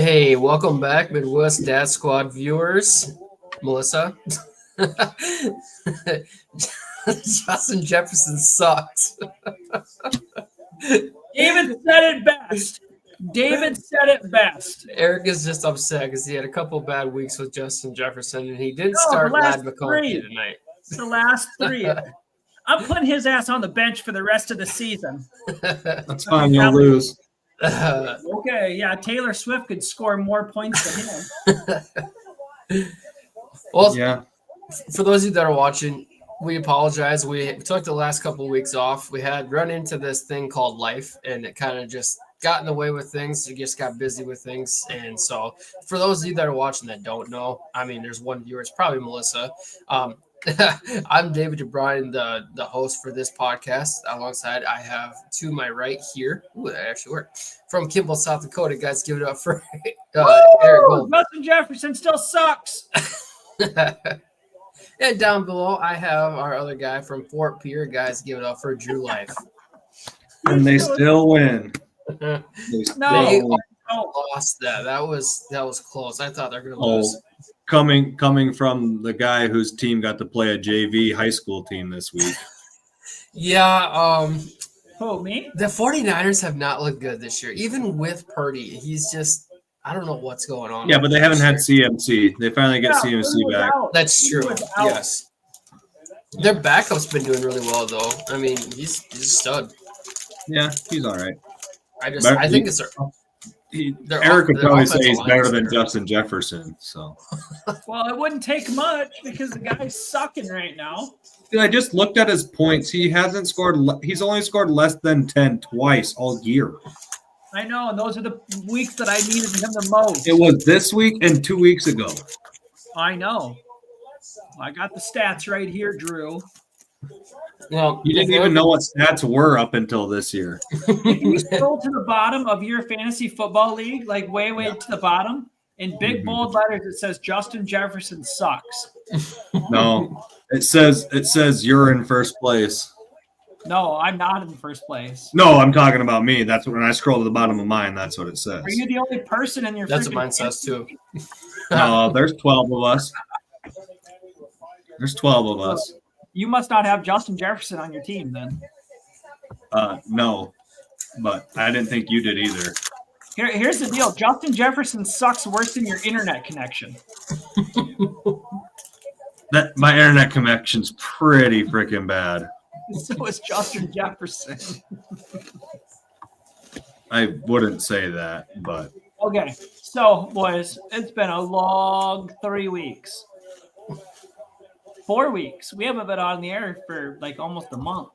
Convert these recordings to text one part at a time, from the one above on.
Hey, welcome back, Midwest Dad Squad viewers. Melissa. Justin Jefferson sucks. David said it best. David said it best. Eric is just upset because he had a couple bad weeks with Justin Jefferson and he didn't No, start the last Ladd McConkey three. tonight. It's the last three. I'm putting his ass on the bench for the rest of the season. That's fine. You'll lose. Okay, yeah, Taylor Swift could score more points than him. Well, Yeah. for those of you that are watching, we apologize. We took the last couple of weeks off. We had run into this thing called life, and it kind of just got in the way with things. We just got busy with things. And so for those of you that are watching that don't know, I mean, there's one viewer. It's probably Melissa. I'm David DeBryan, the host for this podcast. Alongside, I have to my right here. Ooh, that actually worked. From Kimball, South Dakota. Guys, give it up for Eric Gold. Justin Jefferson still sucks. And down below, I have our other guy from Fort Pierre. Guys, give it up for Drew Life. And they still win. No. They win. lost that. That was close. I thought they were going to Oh, lose. coming from the guy whose team got to play a JV high school team this week. Yeah, Who, me? the 49ers have not looked good this year. Even with Purdy, he's just – I don't know what's going on. Yeah, but they haven't had CMC. They finally get Yeah, CMC Purdy was back. out. That's true. He was out. Yes. Their backup's been doing really well, though. I mean, he's a stud. Yeah, he's all right. I think it's Their Eric would their probably offensive say he's line better is than better. Justin Jefferson. So Well, it wouldn't take much because the guy's sucking right now. Dude, I just looked at his points. He hasn't scored. He's only scored less than 10 twice all year. I know, and those are the weeks that I needed him the most. It was this week and 2 weeks ago. I know. I got the stats right here, Drew. Well, You didn't even know what stats were up until this year. If you scroll to the bottom of your fantasy football league, like way to the bottom, in big bold letters, it says Justin Jefferson sucks. No, it says you're in first place. No, I'm not in first place. No, I'm talking about me. That's when I scroll to the bottom of mine. That's what it says. Are you the only person in your That's what freaking mine says, too. No, there's 12 of us. There's 12 of us. You must not have Justin Jefferson on your team then. No, but I didn't think you did either. Here's the deal. Justin Jefferson sucks worse than your internet connection. That my internet connection's pretty freaking bad. So is Justin Jefferson. I wouldn't say that, but Okay, so boys, it's been a long 3 weeks. 4 weeks. We haven't been on the air for like almost a month.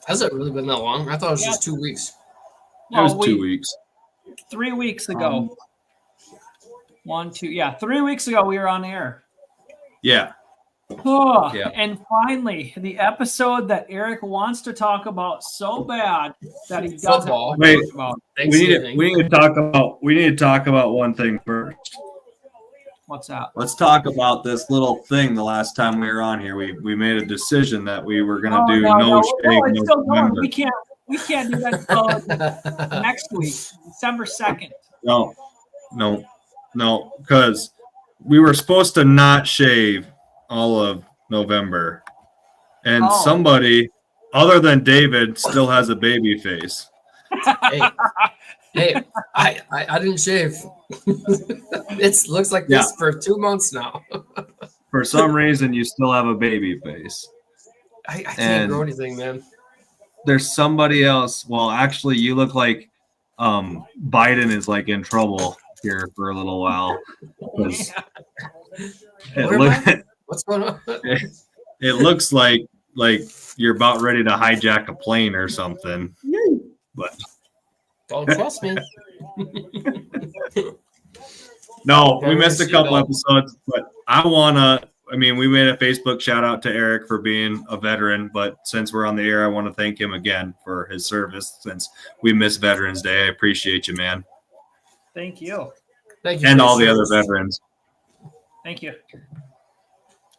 Has it really been that long? I thought it was Yeah. just 2 weeks. it was 2 weeks. 3 weeks ago. 3 weeks ago we were on air. Yeah. Oh, Yeah. And finally, the episode that Eric wants to talk about so bad that he doesn't Football. want to Wait. talk about. Thanksgiving. We need to talk about one thing first. What's that? Let's talk about this little thing. The last time we were on here, we made a decision that we were going to do no shave, it's no still going. November. We can't do that until next week, December 2nd. No, because we were supposed to not shave all of November, and Oh. somebody other than David still has a baby face. Hey, I didn't shave. It looks like this for 2 months now. For some reason, you still have a baby face. I can't And- grow anything, man. There's somebody else. Well, actually, you look like Biden is like in trouble here for a little while. 'Cause Where am I? What's going on? it looks like you're about ready to hijack a plane or something. But Don't trust me. no, we Okay, missed a see, couple though. episodes. But we made a Facebook shout out to Eric for being a veteran. But since we're on the air, I want to thank him again for his service. Since we missed Veterans Day, I appreciate you, man, Thank you. Thank you. and for all the your other service. veterans. Thank you.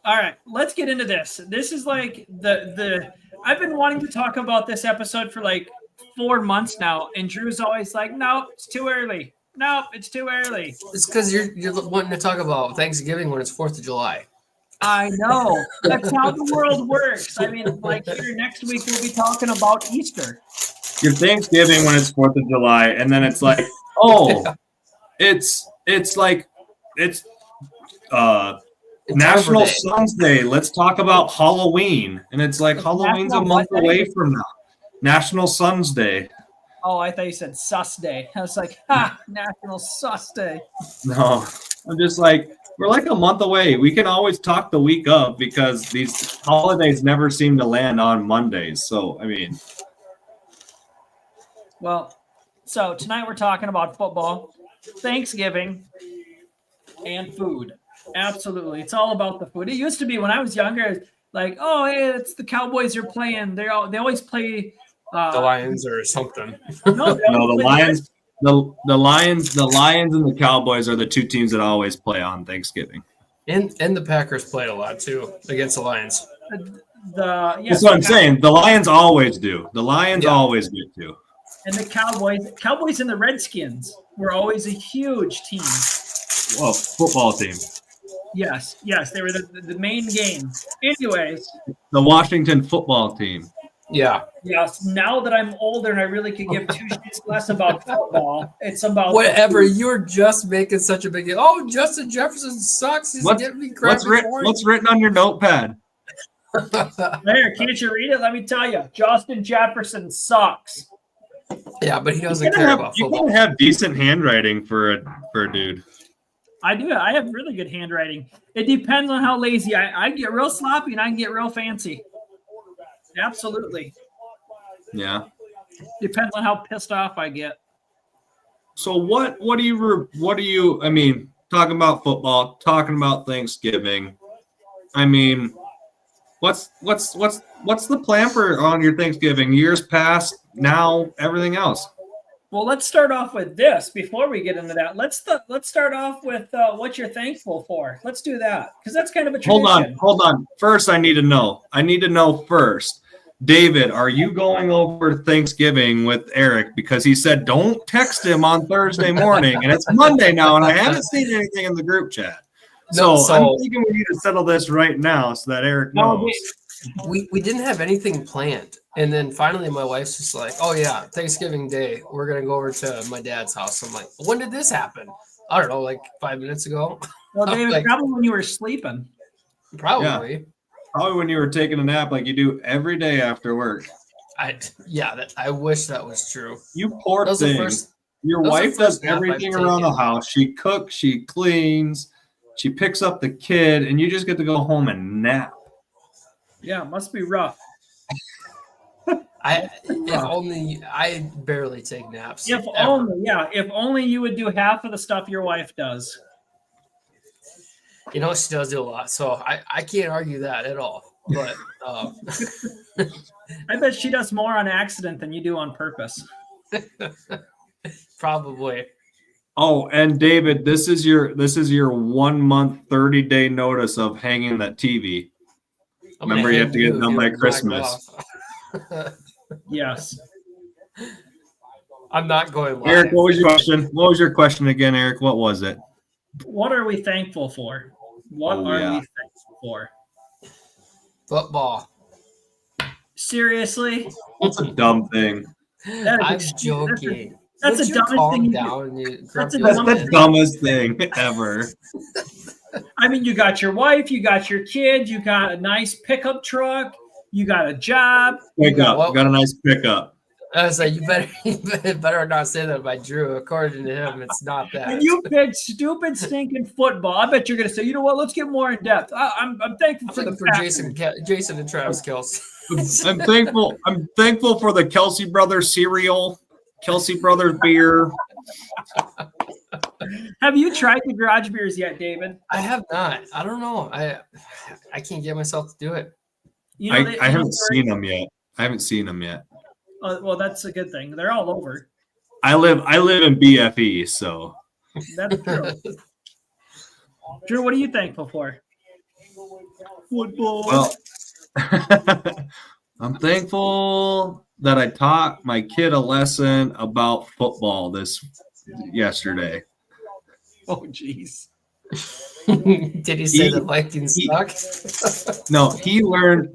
All right, let's get into this. This is like the I've been wanting to talk about this episode for like 4 months now, and Drew's always like, "No, it's too early. Nope, it's too early. It's because you're wanting to talk about Thanksgiving when it's 4th of July. I know. That's how the world works. I mean, like here next week we'll be talking about Easter. Your Thanksgiving when it's 4th of July, and then it's like, oh, it's National Arbor Day. Sons Day. Let's talk about Halloween, and it's like Halloween's a National month what day? away from now. National Sons Day. Oh, I thought you said Sus Day. I was like, National Sus Day. No, I'm just like, we're like a month away. We can always talk the week of because these holidays never seem to land on Mondays. So, I mean, Well, so tonight we're talking about football, Thanksgiving, and food. Absolutely. It's all about the food. It used to be when I was younger, like, oh, hey, it's the Cowboys are playing. They always play The Lions or something. No, they no, always the play Lions, the Lions and the Cowboys are the two teams that always play on Thanksgiving. And the Packers played a lot too against the Lions. That's what I'm saying. The Lions always do. The Lions Yeah. always get to. And the Cowboys and the Redskins were always a huge team. Well, football team. Yes, they were the main game. Anyways, The Washington football team. Yeah. yes, now that I'm older and I really could give two shits less about football, it's about Whatever. You're just making such a big deal. Oh, Justin Jefferson sucks. He's getting me crappy What's written on your notepad? There, can't you read it? Let me tell you, Justin Jefferson sucks. Yeah, but he doesn't care about You football. can have decent handwriting for a dude. I do. I have really good handwriting. It depends on how lazy I get. Real sloppy and I can get real fancy. Absolutely. Yeah. Depends on how pissed off I get. So what do you I mean, talking about football, talking about Thanksgiving. I mean, what's the plan for on your Thanksgiving? Years past, now, everything else. Well, let's start off with this before we get into that. Let's start off with what you're thankful for. Let's do that because that's kind of a tradition. Hold on. First, I need to know first. David, are you going over Thanksgiving with Eric? Because he said don't text him on Thursday morning, and it's Monday now, and I haven't seen anything in the group chat. So I'm thinking we need to settle this right now so that Eric knows. We didn't have anything planned. And then finally my wife's just like, oh yeah, Thanksgiving Day, we're going to go over to my dad's house. I'm like, when did this happen? I don't know, like 5 minutes ago. Well, David, like, probably when you were sleeping. Probably. Yeah. Probably when you were taking a nap like you do every day after work. I wish that was true. You poor That was the thing. first- Your that was the wife does first nap I've everything around the taken. house. She cooks, she cleans, she picks up the kid, and you just get to go home and nap. Yeah, it must be rough. If only I barely take naps. If ever. only you would do half of the stuff your wife does. You know, she does do a lot, so I can't argue that at all. But I bet she does more on accident than you do on purpose. probably. Oh, and David, this is your 1 month, 30-day notice of hanging that TV. I'm Remember, gonna you have to hang get done you by and knock Christmas. off. Yes. I'm not going live. Eric, what was your question? What was your question again, Eric? What was it? What are we thankful for? What are we thankful for? Football. Seriously? That's a dumb thing. That is I'm extreme. joking. That's Would the you dumbest calm thing you down, you That's the grumpy That's old the man? dumbest thing ever. I mean, you got your wife, you got your kid, you got a nice pickup truck, you got a job. Pickup. Got a nice pickup. I was like, you better not say that by Drew. According to him, it's not that. And you picked stupid, stinking football. I bet you're going to say, you know what? Let's get more in depth. I'm thankful for the for Packers. Jason and Travis Kelce. I'm thankful. I'm thankful for the Kelsey Brothers cereal, Kelsey Brothers beer. Have you tried the garage beers yet, David? I have not. I don't know. I can't get myself to do it. You know, I haven't seen them yet. Well, that's a good thing. They're all over. I live in BFE, so That's true. Drew, what are you thankful for? Football. well. I'm thankful that I taught my kid a lesson about football this yesterday. Oh, jeez. Did he say He- the Vikings he- suck? No, he learned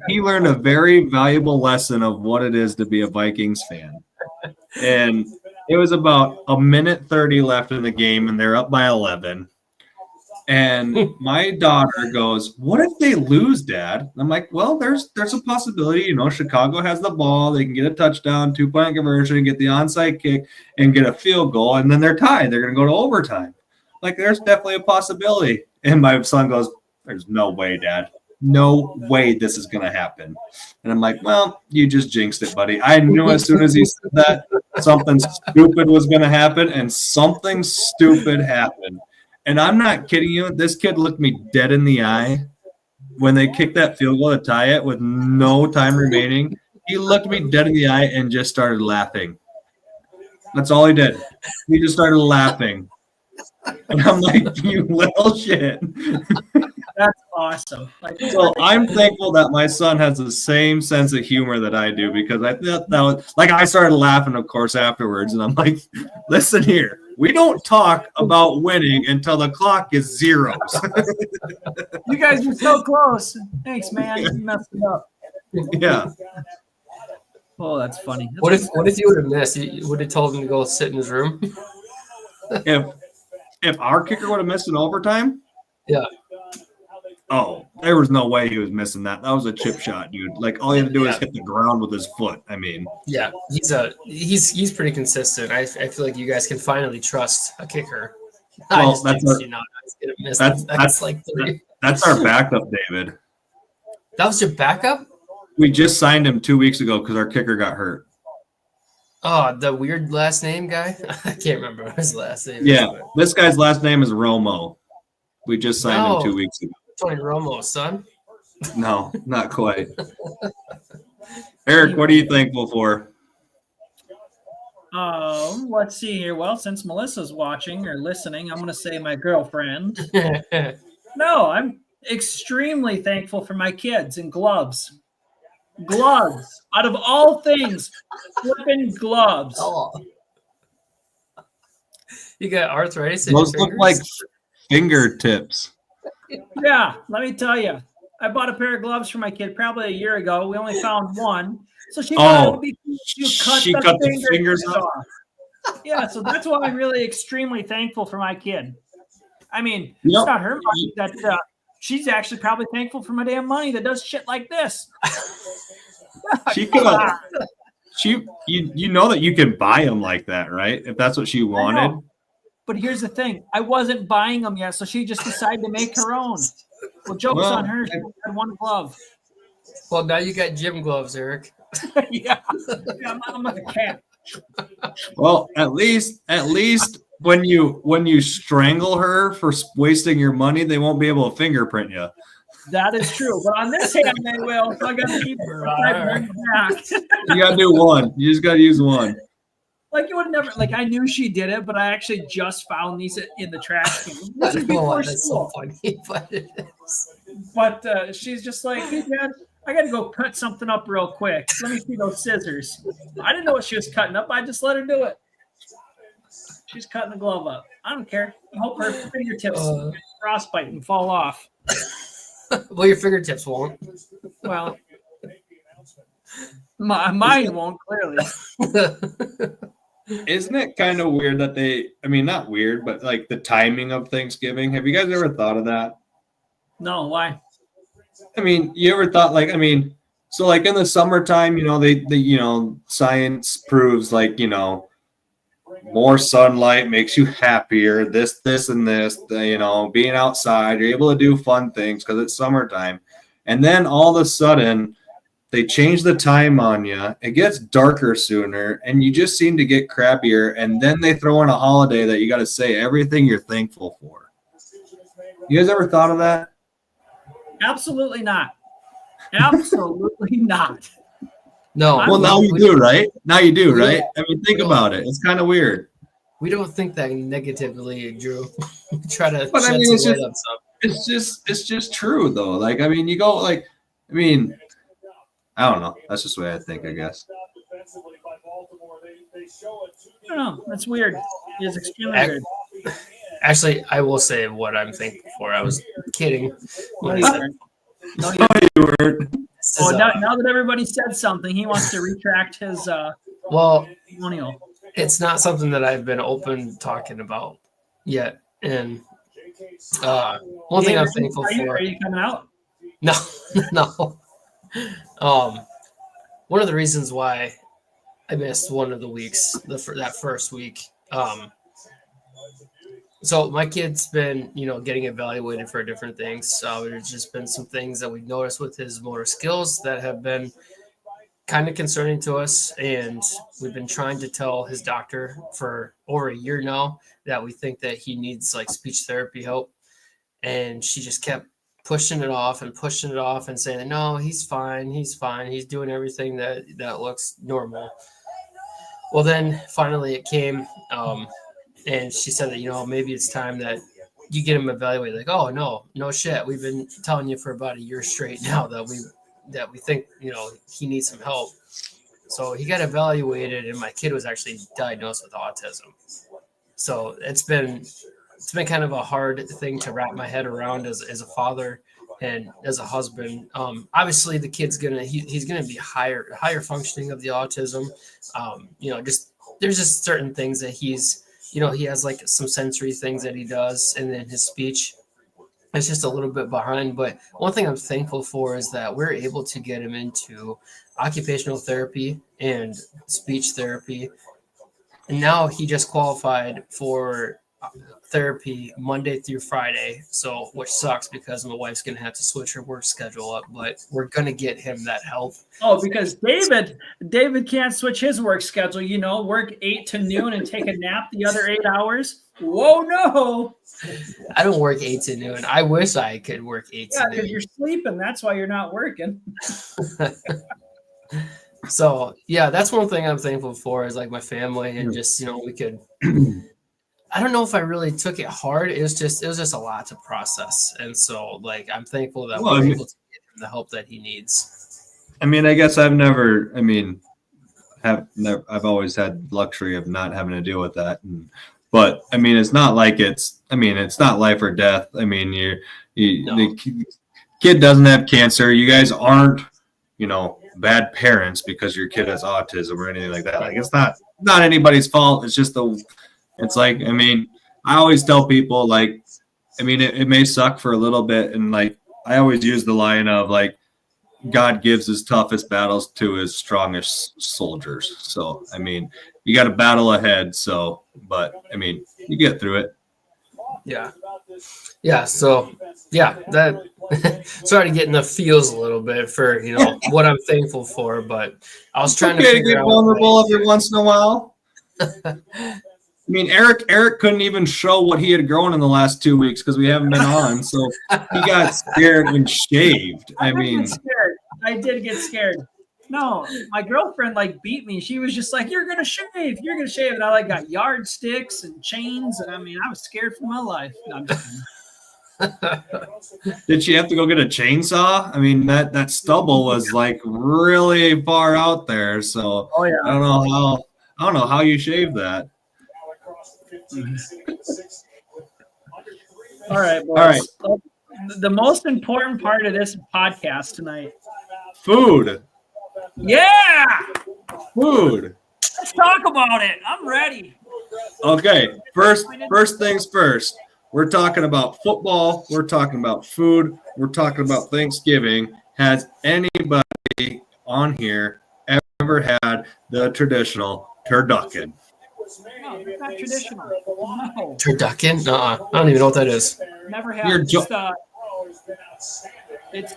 a very valuable lesson of what it is to be a Vikings fan. And it was about a minute 30 left in the game, and they're up by 11. And my daughter goes, "What if they lose, Dad?" And I'm like, "Well, there's a possibility. You know, Chicago has the ball. They can get a touchdown, 2-point conversion, get the onside kick, and get a field goal, and then they're tied. They're going to go to overtime. Like, there's definitely a possibility." And my son goes, "There's no way, Dad. No way this is going to happen." And I'm like, "Well, you just jinxed it, buddy. I knew as soon as he said that something stupid was going to happen, and something stupid happened." And I'm not kidding you. This kid looked me dead in the eye when they kicked that field goal to tie it with no time remaining. He looked me dead in the eye and just started laughing. That's all he did. He just started laughing. And I'm like, "You little shit." That's awesome. Like, So I'm thankful that my son has the same sense of humor that I do, because I thought that was like, I started laughing, of course, afterwards. And I'm like, "Listen here. We don't talk about winning until the clock is zeros." you guys were so close. Thanks, man. You messed it up. Yeah. Oh, that's funny. What if you would have missed? You would have told him to go sit in his room. If our kicker would have missed an overtime, Yeah. oh, there was no way he was missing that. That was a chip shot, dude. Like, all he had to do is hit the ground with his foot. I mean, Yeah, he's pretty consistent. I feel like you guys can finally trust a kicker. Well, I just that's jinxed our- you know, I was gonna miss that's- that's like 3. that's our backup, David. That was your backup? We just signed him 2 weeks ago because our kicker got hurt. Oh, the weird last name guy? I can't remember what his last name Yeah, is. this guy's last name is Romo. We just signed No. him 2 weeks ago. Tony Romo's son. No, not quite. Eric, what are you thankful for? Let's see here. Well, since Melissa's watching or listening, I'm going to say my girlfriend. No, I'm extremely thankful for my kids and gloves. Gloves. Out of all things, flipping gloves. Oh. You got arthritis in your Those look fingers? like fingertips. Yeah, let me tell you. I bought a pair of gloves for my kid probably a year ago. We only found one. So she thought it would be you cut She the cut the fingers off. Yeah, so that's why I'm really extremely thankful for my kid. I mean, Yep. it's not her money that she's actually probably thankful for my damn money that does shit like this. She could have. You know that you can buy them like that, right? If that's what she wanted. But here's the thing. I wasn't buying them yet, so she just decided to make her own. Well, joke's Well, on her. She only had one glove. Well, now you got gym gloves, Eric. yeah, I'm like a cat. Well, at least when you strangle her for wasting your money, they won't be able to fingerprint you. That is true. But on this hand, they will. So I got to keep it back. You gotta do one. You just gotta use one. Like you would never. Like I knew she did it, but I actually just found these in the trash can. This is Oh, before that's so school. funny, but it is. But she's just like, "Hey, Dad, I got to go cut something up real quick. Let me see those scissors." I didn't know what she was cutting up. I just let her do it. She's cutting the glove up. I don't care. I hope her fingertips frostbite and fall off. Well, your fingertips won't. Well, mine won't, clearly. Isn't it kind of weird that not weird, but like the timing of Thanksgiving? Have you guys ever thought of that? No, why? I mean, you ever thought so like in the summertime, they science proves more sunlight makes you happier, this and this, being outside, you're able to do fun things because it's summertime. And then all of a sudden they change the time on you. It gets darker sooner and you just seem to get crappier. And then they throw in a holiday that you got to say everything you're thankful for. You guys ever thought of that? Absolutely not. Absolutely not. No. Well, now you do, right? Now you do, right? I mean, think about it. It's kind of weird. We don't think that negatively, Drew. We try to But I shed mean, some light on stuff. It's just true though. Like, I mean, you go I don't know. That's just the way I think, I guess. I don't know. That's weird. He is extremely Ac- good. Actually, I will say what I'm thankful for. I was kidding when I No, said no, You were. this oh, is, now that everybody said something, he wants to retract his well, testimonial. it's not something that I've been open talking about yet. And one thing I'm thankful for. Are you coming out? No, no. One of the reasons why I missed one of the weeks, that first week. So my kid's been, getting evaluated for different things. There's just been some things that we've noticed with his motor skills that have been kind of concerning to us, and we've been trying to tell his doctor for over a year now that we think that he needs like speech therapy help, and she just kept pushing it off and saying, no, he's fine, he's doing everything that looks normal. Well, then finally it came, and she said that maybe it's time that you get him evaluated. Like, oh, no shit, we've been telling you for about a year straight now that we think he needs some help. So he got evaluated, and my kid was actually diagnosed with autism. So it's been kind of a hard thing to wrap my head around as a father and as a husband. Obviously the kid's he's gonna be higher functioning of the autism. There's just certain things that he's he has like some sensory things that he does, and then his speech is just a little bit behind. But one thing I'm thankful for is that we're able to get him into occupational therapy and speech therapy. And now he just qualified for therapy Monday through Friday. So, which sucks because my wife's going to have to switch her work schedule up, but we're going to get him that help. Oh, because David can't switch his work schedule, work 8 to noon and take a nap the other 8 hours. Whoa, no. I don't work 8 to noon. I wish I could work 8 to noon. Yeah, because you're sleeping. That's why you're not working. So, yeah, that's one thing I'm thankful for is like my family, and just, we could, I don't know if I really took it hard. It was just a lot to process. And so like, I'm thankful that we're able to get him the help that he needs. I mean, I guess I've always had luxury of not having to deal with that. But I mean, it's not like it's not life or death. I mean, the kid doesn't have cancer. You guys aren't, bad parents because your kid has autism or anything like that. Like, it's not anybody's fault. It's just I always tell people, like, it may suck for a little bit. And like, I always use the line of like, God gives his toughest battles to his strongest soldiers. So, you got a battle ahead. So, but you get through it. Yeah. Yeah. So, yeah, that sorry to get in the feels a little bit for, what I'm thankful for, but I was trying to figure get out vulnerable every once in a while. Eric couldn't even show what he had grown in the last 2 weeks because we haven't been on. So he got scared and shaved. I did get scared. No, my girlfriend beat me. She was just like, "You're gonna shave. And I got yardsticks and chains, and I was scared for my life. No, I'm just Did she have to go get a chainsaw? That stubble was really far out there. So oh yeah. I don't know how you shave that. All right, boys. All right. The most important part of this podcast tonight. Food. Yeah. Food. Let's talk about it. I'm ready. Okay. First things first. We're talking about football. We're talking about food. We're talking about Thanksgiving. Has anybody on here ever had the traditional turducken? No, it's not traditional. No. turducken? I don't even know what that is. Never had. It's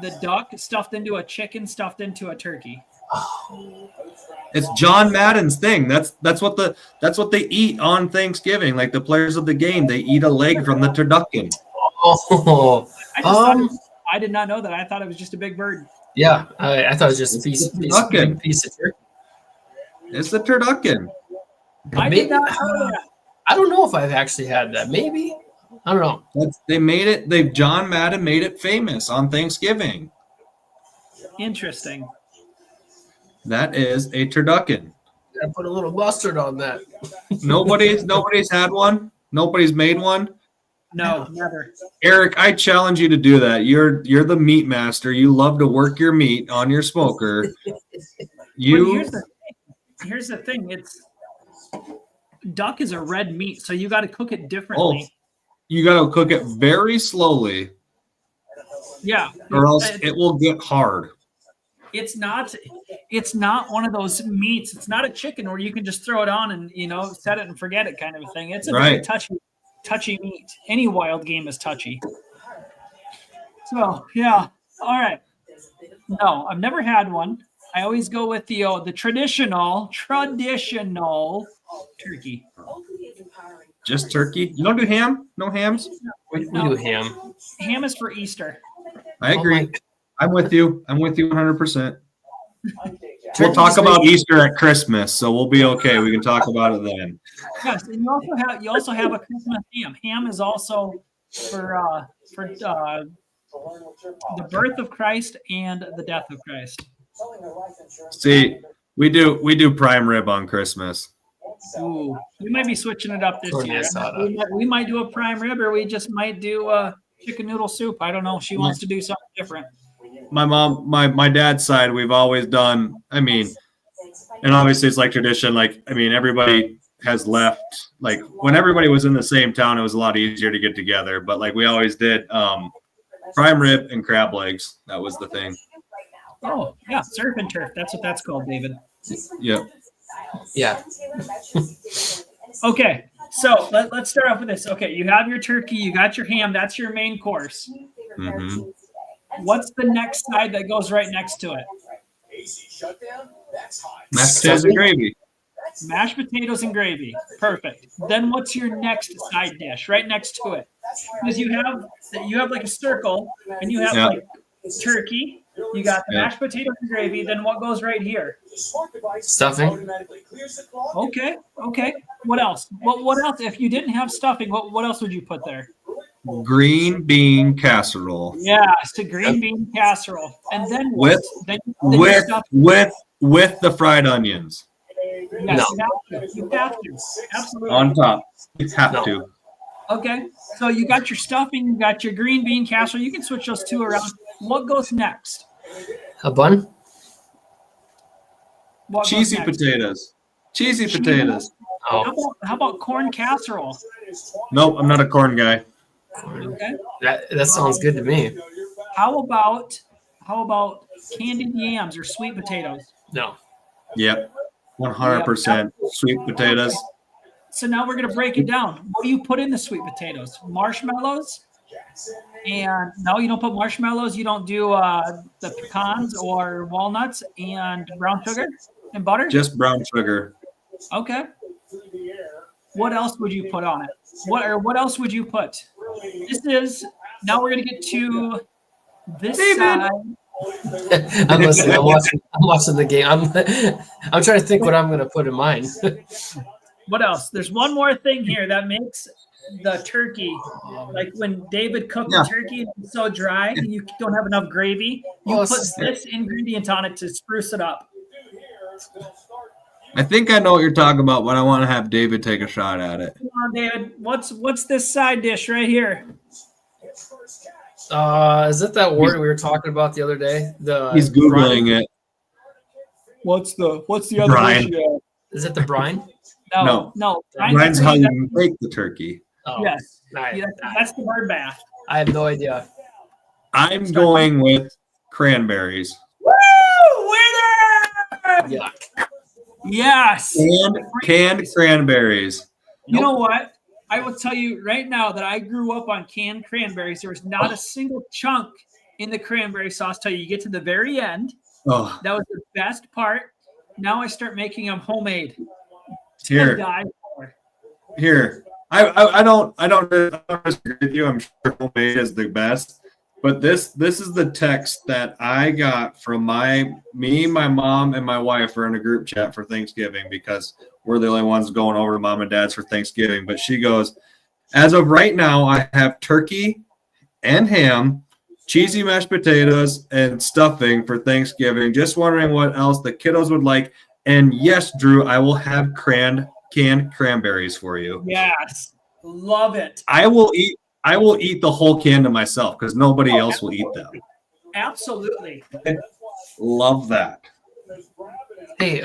the duck stuffed into a chicken stuffed into a turkey. Oh. It's John Madden's thing. That's what they eat on Thanksgiving. Like the players of the game, they eat a leg from the turducken. Oh, I did not know that. I thought it was just a big bird. Yeah, I thought it was just a piece of turkey. It's the turducken. I did not know that. I don't know if I've actually had that. Maybe. I don't know. John Madden made it famous on Thanksgiving. Interesting. That is a turducken. Gotta put a little mustard on that. Nobody's had one. Nobody's made one. No, never. Eric, I challenge you to do that. You're the meat master. You love to work your meat on your smoker. But You here's the thing. It's duck is a red meat, so you got to cook it differently. you got to cook it very slowly, Yeah, or else it will get hard. it's not one of those meats. It's not a chicken where you can just throw it on and set it and forget it kind of a thing. It's a very Right. touchy meat. Any wild game is touchy. So yeah, all right. No, I've never had one. I always go with the traditional turkey. Just turkey. You don't do ham? No hams? We do ham. Ham is for Easter. I Oh agree. my- I'm with you. 100%. We'll Turkey's talk about like- Easter at Christmas, so we'll be okay. We can talk about it then. Yes, and you also have a Christmas ham. Ham is also for the birth of Christ and the death of Christ. See, we do prime rib on Christmas. Ooh, we might be switching it up this Carne year. asada. We might do a prime rib, or we just might do chicken noodle soup. I don't know. She wants to do something different. My mom, my dad's side, we've always done. I mean, and obviously it's like tradition. Like, I mean, everybody has left. Like when everybody was in the same town, it was a lot easier to get together. But like we always did prime rib and crab legs. That was the thing. Oh yeah, surf and turf. That's what that's called, David. Yep. Yeah. Okay, so let's start off with this. Okay, you have your turkey, you got your ham. That's your main course. hmm What's the next side that goes right next to it? Mashed potatoes and gravy. Mashed potatoes and gravy. Perfect. Then what's your next side dish right next to it? Because you have like a circle, and you have Yeah. like turkey. You got the Yeah. mashed potatoes and gravy. Then what goes right here? Stuffing. Okay. What else? What else? If you didn't have stuffing, what else would you put there? Green bean casserole Yeah, it's a green bean casserole. And then what? With- Then you with stuff. with the fried onions Yes, No. you have to. Absolutely. on top. You have No. to. Okay. So you got your stuffing, you got your green bean casserole. You can switch those two around. What goes next? A bun. What goes Cheesy next? potatoes. Cheesy potatoes. Oh, How about corn casserole? Nope, I'm not a corn guy. Okay. that sounds good to me. How about candied yams or sweet potatoes? No. Yep. 100% sweet potatoes. So now we're gonna break it down. What do you put in the sweet potatoes? Marshmallows? And no, you don't put marshmallows. You don't do the pecans or walnuts and brown sugar and butter. Just brown sugar. Okay. What else would you put on it? What else would you put? Now we're gonna get to this David. side. I'm listening. I'm watching the game. I'm trying to think what I'm gonna put in mine. What else? There's one more thing here that makes the turkey, like when David cooked Yeah. the turkey and it's so dry and you don't have enough gravy, you Oh, put this ingredient on it to spruce it up. I think I know what you're talking about, but I want to have David take a shot at it. Come on, David. What's this side dish right here? Is it that word we were talking about the other day? He's Googling it. What's the other Brine. dish? Is it the brine? No. Brian's how you make the turkey. Oh, Yes. I, Yeah, that's the bird bath. I have no idea. I'm going with cranberries. Woo! Winner! Yuck. Yes. Canned cranberries. You know what? I will tell you right now that I grew up on canned cranberries. There was not a single chunk in the cranberry sauce till you get to the very end. Oh, That was the best part. Now I start making them homemade. To here, die for. here. I don't disagree with you. I'm sure homemade is the best. But this is the text that I got from me, my mom, and my wife are in a group chat for Thanksgiving because we're the only ones going over to mom and dad's for Thanksgiving. But she goes, as of right now, I have turkey and ham, cheesy mashed potatoes, and stuffing for Thanksgiving. Just wondering what else the kiddos would like. And yes, Drew, I will have canned cranberries for you. Yes. Love it. I will eat the whole can to myself because nobody else will eat them. Absolutely. Love that. Hey,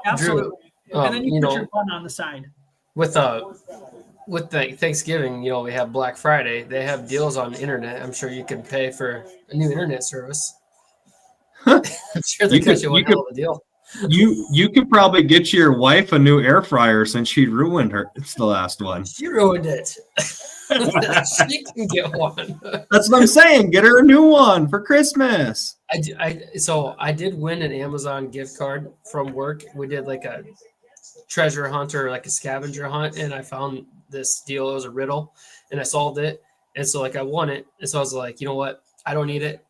Absolutely. Drew, And then you you put know, your bun on the side. with the Thanksgiving, we have Black Friday. They have deals on the internet. I'm sure you can pay for a new internet service. I'm sure they cut you one hell of a deal. You could probably get your wife a new air fryer since she ruined her. It's the last one. She ruined it. She can get one. That's what I'm saying. Get her a new one for Christmas. So I did win an Amazon gift card from work. We did like a treasure hunt or like a scavenger hunt, and I found this deal. It was a riddle, and I solved it. And so I won it. And so I was like, you know what? I don't need it.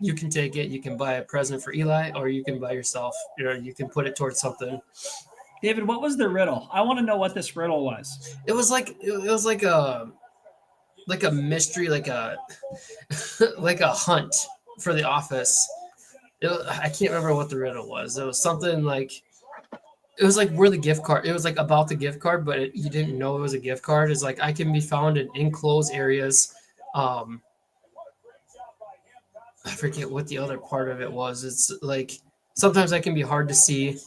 You can take it. You can buy a present for Eli, or you can buy yourself. You can put it towards something. David, what was the riddle? I want to know what this riddle was. It was like a mystery, like a hunt for the office. I can't remember what the riddle was. It was something like where the gift card. It was like about the gift card, but you didn't know it was a gift card. It's like I can be found in enclosed areas. I forget what the other part of it was. It's like sometimes I can be hard to see.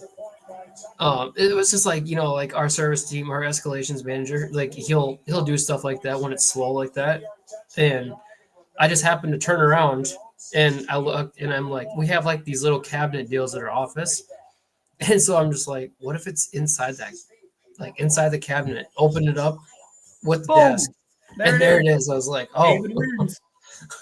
It was just like like our service team, our escalations manager, like he'll do stuff like that when it's slow like that, and I just happened to turn around and I looked and I'm like, we have like these little cabinet deals at our office, and so I'm just like, what if it's inside that, like inside the cabinet? Open it up with the Boom. desk, and there it is. I was like, oh. David wins.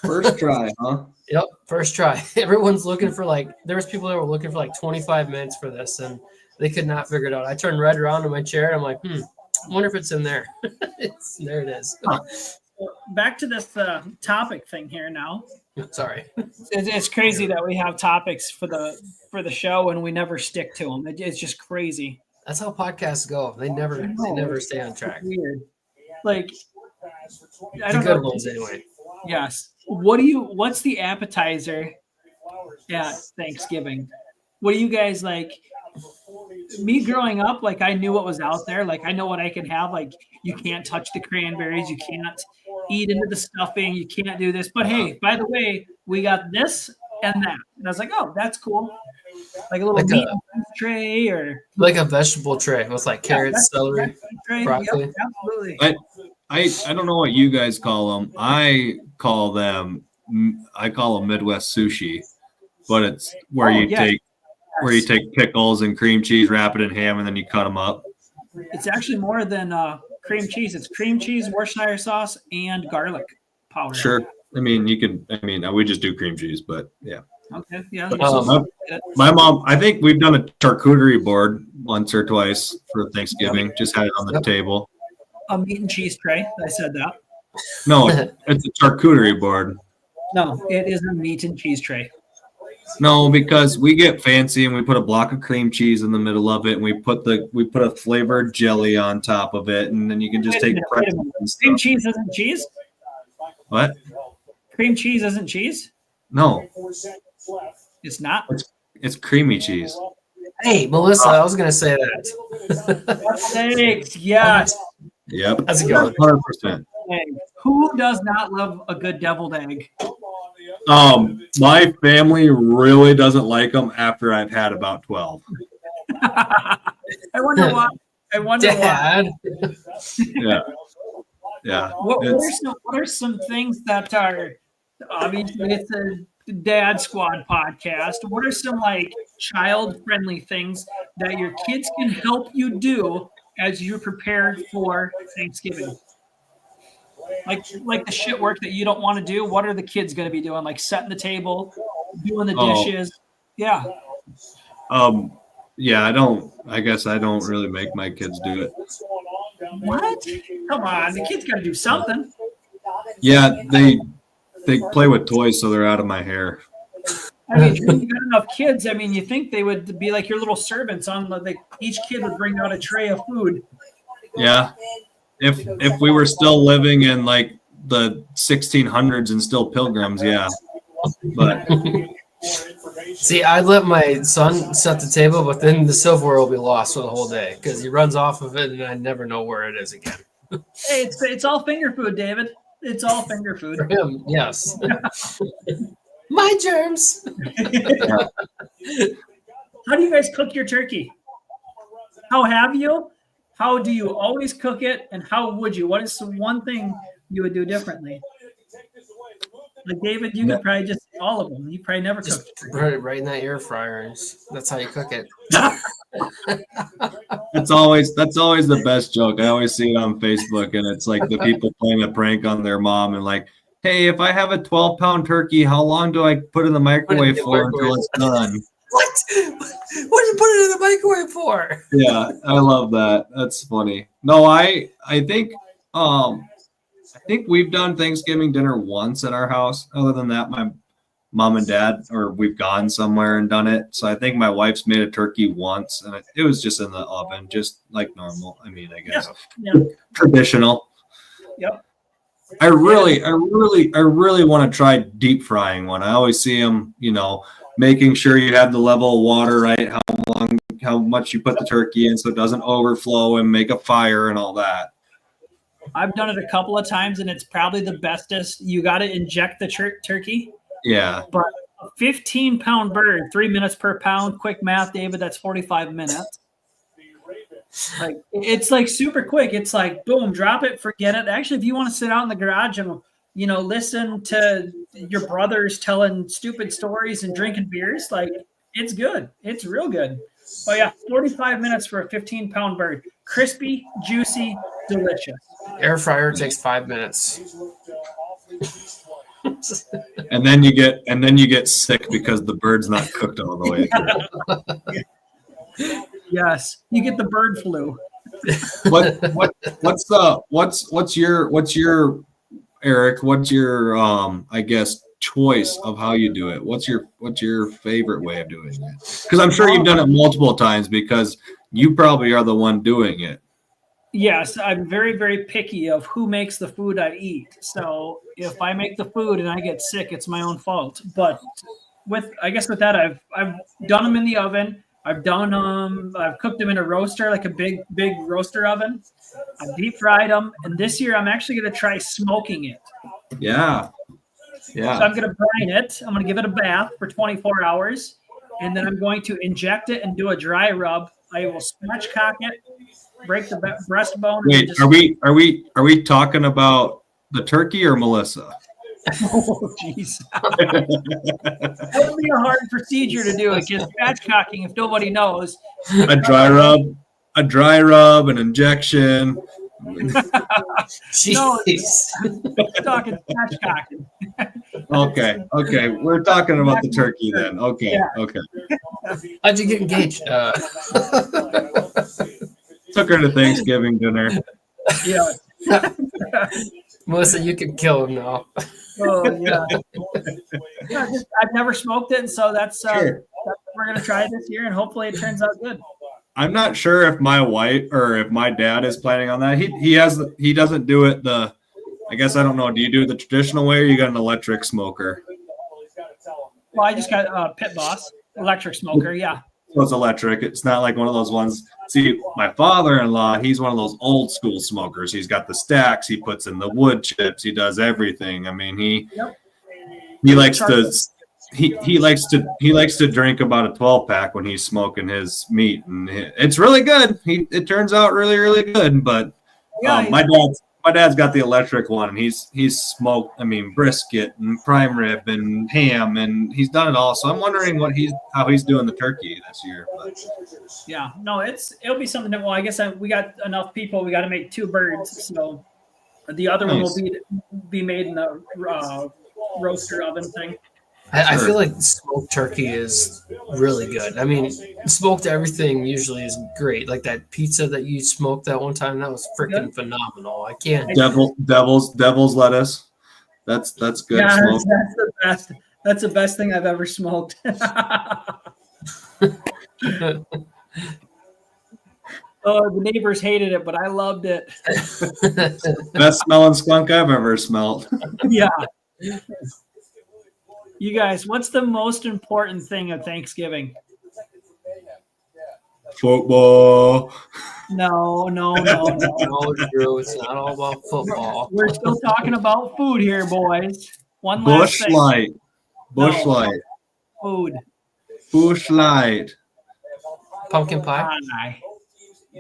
First try, huh? Yep, first try. Everyone's looking for there was people that were looking for 25 minutes for this, and they could not figure it out. I turned right around in my chair, and I'm like, I wonder if it's in there. There it is. Back to this topic thing here now. Sorry. It's crazy that we have topics for the show and we never stick to them. It's just crazy. That's how podcasts go. They never stay on track. It's weird. Like, I The don't good know. ones, anyway. Yes. What's the appetizer at Thanksgiving? What do you guys like? Me growing up, I knew what was out there. I know what I can have. You can't touch the cranberries. You can't eat into the stuffing. You can't do this. But hey, by the way, we got this and that. And I was like, oh, that's cool. Like a little meat tray or like a vegetable tray with carrots, celery, broccoli. Yep, absolutely. I don't know what you guys call them. I call them Midwest sushi, but it's where you take pickles and cream cheese, wrap it in ham, and then you cut them up. It's actually more than cream cheese. It's cream cheese, Worcestershire sauce, and garlic powder. Sure. We just do cream cheese, but yeah. Okay. Yeah. My mom, I think we've done a charcuterie board once or twice for Thanksgiving. Just had it on the table. A meat and cheese tray. I said that. No, it's a charcuterie board. No, it is a meat and cheese tray. No, because we get fancy and we put a block of cream cheese in the middle of it, and we put a flavored jelly on top of it, and then you can just take pretzels and stuff. Cream cheese isn't cheese? What? Cream cheese isn't cheese? No, It's not. it's creamy cheese. Hey, Melissa, I was going to say that. Thanks. Yes. Yep, That's a good 100%. Who does not love a good deviled egg? My family really doesn't like them after I've had about 12. I wonder why. Dad. Yeah. What are some things that are obviously it's a dad squad podcast? What are some child friendly things that your kids can help you do as you're prepared for Thanksgiving? Like the shit work that you don't want to do. What are the kids going to be doing? Setting the table, doing the dishes. Yeah. Yeah, I guess I don't really make my kids do it. What? Come on, the kids got to do something. Yeah, they play with toys, so they're out of my hair. I mean, when you got enough kids, you think they would be like your little servants each kid would bring out a tray of food. Yeah. If we were still living in the 1600s and still pilgrims, yeah. But See, I let my son set the table, but then the silverware will be lost for the whole day because he runs off of it, and I never know where it is again. Hey, it's all finger food, David. It's all finger food. For him, yes. My germs. How do you guys cook your turkey? How have you? How do you always cook it? And how would you? What is the one thing you would do differently? Like David, you could probably just all of them. You probably never Just cooked. put it right in that air fryer. And that's how you cook it. That's always the best joke. I always see it on Facebook, and it's like the people playing a prank on their mom and like, hey, if I have a 12-pound turkey, how long do I put in the microwave for until it's done? What? What did you put it in the microwave for? Yeah, I love that. That's funny. No, I think we've done Thanksgiving dinner once at our house. Other than that, my mom and dad, or we've gone somewhere and done it. So I think my wife's made a turkey once, and it was just in the oven, just like normal. I mean, I guess Yeah. traditional. Yep. I really want to try deep frying one. I always see them, making sure you have the level of water right, how much you put the turkey in so it doesn't overflow and make a fire and all that. I've done it a couple of times, and it's probably the bestest. You got to inject the turkey. Yeah. But a 15-pound bird, 3 minutes per pound. Quick math, David. That's 45 minutes. Like it's like super quick. It's like boom, drop it, forget it. Actually, if you want to sit out in the garage and listen to your brothers telling stupid stories and drinking beers, like it's good. It's real good. But yeah, 45 minutes for a 15-pound bird. Crispy, juicy, delicious. Air fryer takes 5 minutes. And then you get sick because the bird's not cooked all the way through. Yes, you get the bird flu. What's your Eric? What's your I guess choice of how you do it? What's your favorite way of doing it? Because I'm sure you've done it multiple times because you probably are the one doing it. Yes, I'm very, very picky of who makes the food I eat. So if I make the food and I get sick, it's my own fault. But with that, I've done them in the oven. I've cooked them in a roaster, like a big roaster oven. I've deep fried them. And this year I'm actually going to try smoking it. Yeah. So I'm going to brine it. I'm going to give it a bath for 24 hours. And then I'm going to inject it and do a dry rub. I will spatchcock it, break the breastbone. Wait, are we talking about the turkey or Melissa? Oh, jeez. That would be a hard procedure to do. It's just spatchcocking if nobody knows. A dry rub, an injection. Jeez. Talking spatchcocking. Okay. We're talking about the turkey then. Okay. Yeah. Okay. How'd you get engaged? Took her to Thanksgiving dinner. Yeah. Melissa, you can kill him now. Oh yeah. I've never smoked it, so that's Sure. we're gonna try it this year, and hopefully it turns out good. I'm not sure if my wife or if my dad is planning on that. He doesn't do it I guess I don't know. Do you do it the traditional way or you got an electric smoker? Well, I just got a Pit Boss electric smoker. Yeah. So it's electric. It's not like one of those ones. See, my father-in-law, he's one of those old school smokers. He's got the stacks. He puts in the wood chips. He does everything. I mean, he likes to drink about a 12-pack when he's smoking his meat, and it's really good. It turns out really, really good. But my dad's got the electric one, and he's smoked. I mean, brisket and prime rib and ham, and he's done it all. So I'm wondering how he's doing the turkey this year. But. Yeah, no, it'll be something that. Well, I guess we got enough people. We got to make 2 birds, so the other one will be made in the roaster oven thing. I feel like smoked turkey is really good. I mean, smoked everything usually is great. Like that pizza that you smoked that one time, that was freaking phenomenal. I can't. Devil's lettuce. That's good. Yeah, that's the best. That's the best thing I've ever smoked. Oh, the neighbors hated it, but I loved it. Best smelling skunk I've ever smelled. Yeah. You guys, what's the most important thing of Thanksgiving? Football. No. No, Drew, it's not all about football. We're still talking about food here, boys. One last Bush thing. Light. Bush No. Light. Food. Bush Light. Pumpkin pie? Pie.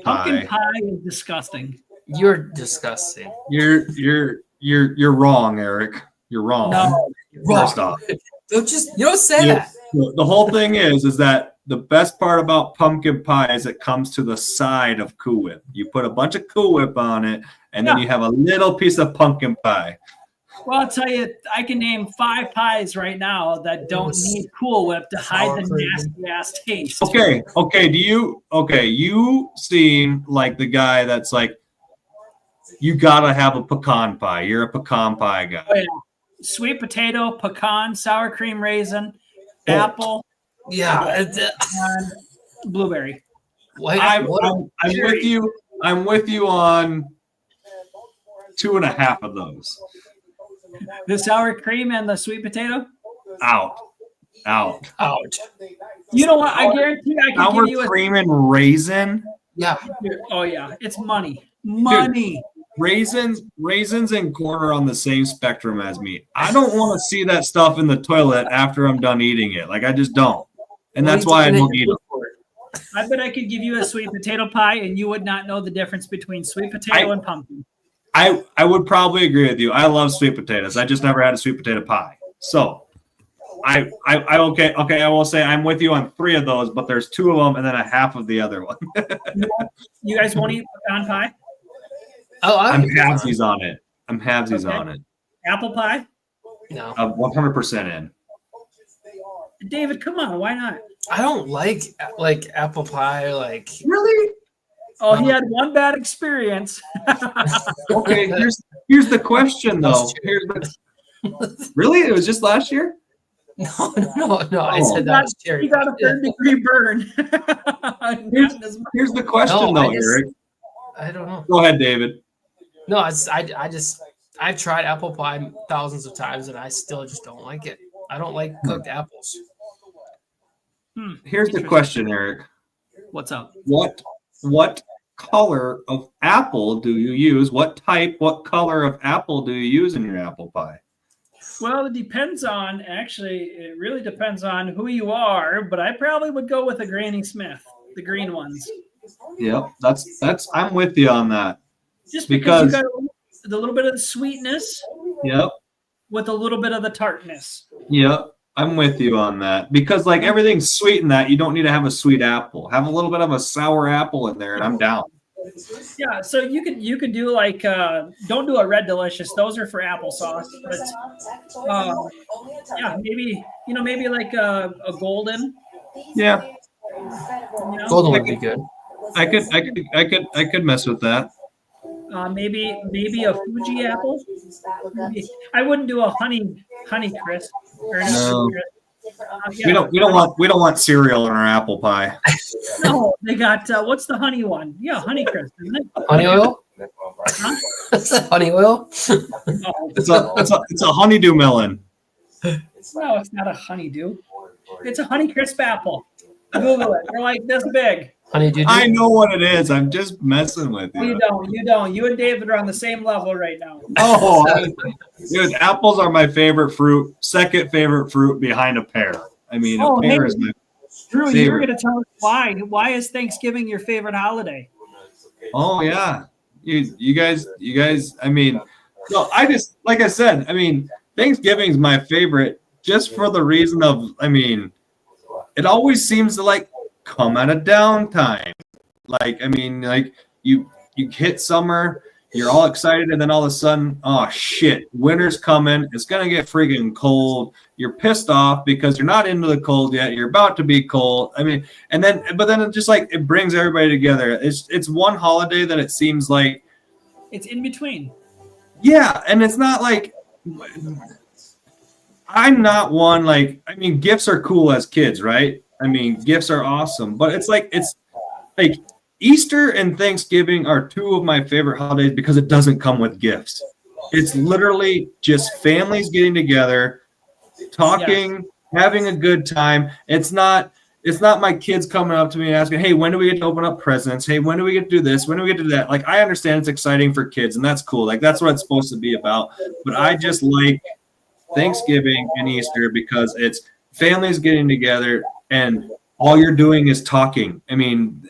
Pumpkin pie is disgusting. You're disgusting. You're wrong, Eric. You're wrong. No. First off, You don't say that. the whole thing is that the best part about pumpkin pie is it comes to the side of Cool Whip. You put a bunch of Cool Whip on it, and then you have a little piece of pumpkin pie. Well, I'll tell you, I can name 5 pies right now that don't need Cool Whip to hide the nasty ass taste. Okay. You seem like the guy that's like, you gotta have a pecan pie. You're a pecan pie guy. Oh, yeah. Sweet potato, pecan, sour cream raisin, apple, Yeah. and blueberry. I'm with you. I'm with you on 2.5 of those. The sour cream and the sweet potato. Out. You know what? I guarantee I can Sour give you a. cream and raisin. Yeah. Oh yeah, it's money. Money. Raisins and corn are on the same spectrum as me. I don't want to see that stuff in the toilet after I'm done eating it. Like, I just don't. And that's why I don't eat them. I bet I could give you a sweet potato pie and you would not know the difference between sweet potato and pumpkin. I would probably agree with you. I love sweet potatoes. I just never had a sweet potato pie. So I will say I'm with you on 3 of those, but there's 2 of them and then a half of the other one. You guys won't eat pecan pie? Oh, I'm halvesies on it. On it. Apple pie? No. 100% in. David, come on, why not? I don't like apple pie. Like, Really? Oh, he had one bad experience. Okay, here's the question though. Really? It was just last year? no. I said that was cherry. He got a 3rd-degree burn. Here's the question though, Eric. I don't know. Go ahead, David. No, I've tried apple pie thousands of times and I still just don't like it. I don't like cooked apples. Here's the question, Eric. What's up? What color of apple do you use? What color of apple do you use in your apple pie? Well, it really depends on who you are, but I probably would go with a Granny Smith, the green ones. Yep, that's I'm with you on that. Just because you got a little bit of the sweetness. Yep. With a little bit of the tartness. Yep. I'm with you on that because like everything's sweet in that you don't need to have a sweet apple. Have a little bit of a sour apple in there and I'm down. Yeah, so you could do like don't do a Red Delicious. Those are for applesauce. But maybe like a golden. Yeah. Golden would be good. I could mess with that. Maybe a Fuji apple. I wouldn't do a honey crisp. No. We don't want cereal in our apple pie. No, they got what's the honey one? Yeah, honey crisp, isn't it? Honey oil? Huh? Honey oil? Oh. It's a honeydew melon. No, it's not a honeydew. It's a honey crisp apple. Google it. They're like this big. Honeydew. I know what it is. I'm just messing with you. You don't. You and David are on the same level right now. Oh, dude, apples are my favorite fruit. Second favorite fruit behind a pear. I mean, a pear is my Drew, favorite. you were going to tell us why. Why is Thanksgiving your favorite holiday? Oh yeah, you guys. I mean, no, like I said. I mean, Thanksgiving is my favorite just for the reason of. I mean, it always seems to like come at a downtime. Like, I mean, like you hit summer, you're all excited, and then all of a sudden, oh shit, winter's coming. It's gonna get freaking cold. You're pissed off because you're not into the cold yet. You're about to be cold. I mean, but then it just like it brings everybody together. It's one holiday that it seems like it's in between. Yeah, and it's not like I'm not one like. I mean, gifts are cool as kids, right? I mean, gifts are awesome, but it's like Easter and Thanksgiving are 2 of my favorite holidays because it doesn't come with gifts. It's literally just families getting together, talking, having a good time. It's not my kids coming up to me and asking, hey, when do we get to open up presents? Hey, when do we get to do this? When do we get to do that? Like, I understand it's exciting for kids, and that's cool. Like, that's what it's supposed to be about. But I just like Thanksgiving and Easter because it's families getting together and all you're doing is talking. I mean,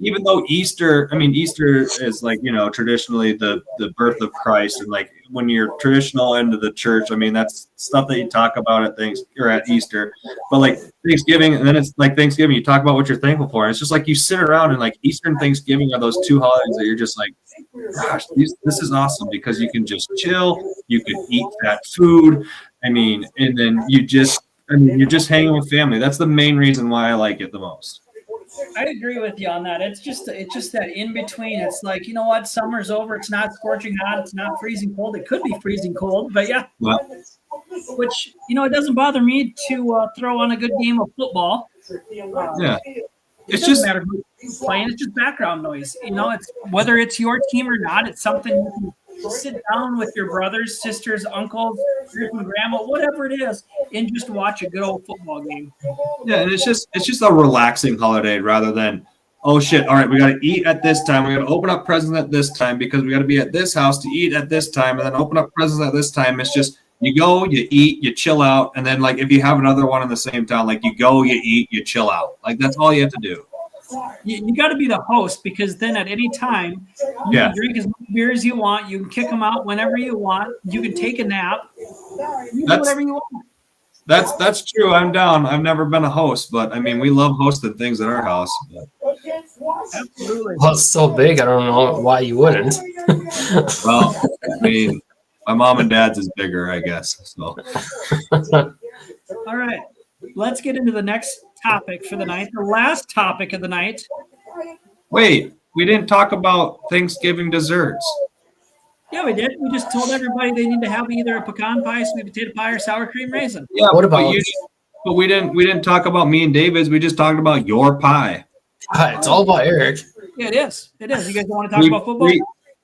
even though Easter is like, traditionally the birth of Christ, and like when you're traditional into the church, I mean, that's stuff that you talk about at Easter. But like Thanksgiving, and then it's like Thanksgiving, you talk about what you're thankful for. And it's just like you sit around, and like Easter and Thanksgiving are those two holidays that you're just like, gosh, this is awesome because you can just chill, you can eat that food. I mean, and then you're just hanging with family. That's the main reason why I like it the most. I agree with you on that. It's just that in between. It's like, you know what? Summer's over. It's not scorching hot. It's not freezing cold. It could be freezing cold, but yeah. Well, Which, it doesn't bother me to throw on a good game of football. yeah. It It's doesn't just matter who's playing. It's just background noise. It's whether it's your team or not. It's something you can sit down with your brothers, sisters, uncles, and grandma, whatever it is, and just watch a good old football game. yeah, and it's just a relaxing holiday rather than, oh shit, all right, we got to eat at this time. We got to open up presents at this time because we got to be at this house to eat at this time, and then open up presents at this time. It's just you go, you eat, you chill out, and then like if you have another one in the same town, like you go, you eat, you chill out. Like that's all you have to do. You got to be the host because then at any time you can drink as much beer as you want. You can kick them out whenever you want. You can take a nap. You can do whatever you want. That's true. I'm down. I've never been a host, but I mean, we love hosting things at our house. Absolutely. Well, it's so big. I don't know why you wouldn't. Well, I mean, my mom and dad's is bigger, I guess. So All right. Let's get into the next topic for the night. The last topic of the night. wait, we didn't talk about Thanksgiving desserts. Yeah, we did. We just told everybody they need to have either a pecan pie, sweet potato pie, or sour cream raisin. Yeah, What about- but we didn't talk about me and David's. We just talked about your pie. It's all about Eric. Yeah, it is. It is. You guys want to talk about football?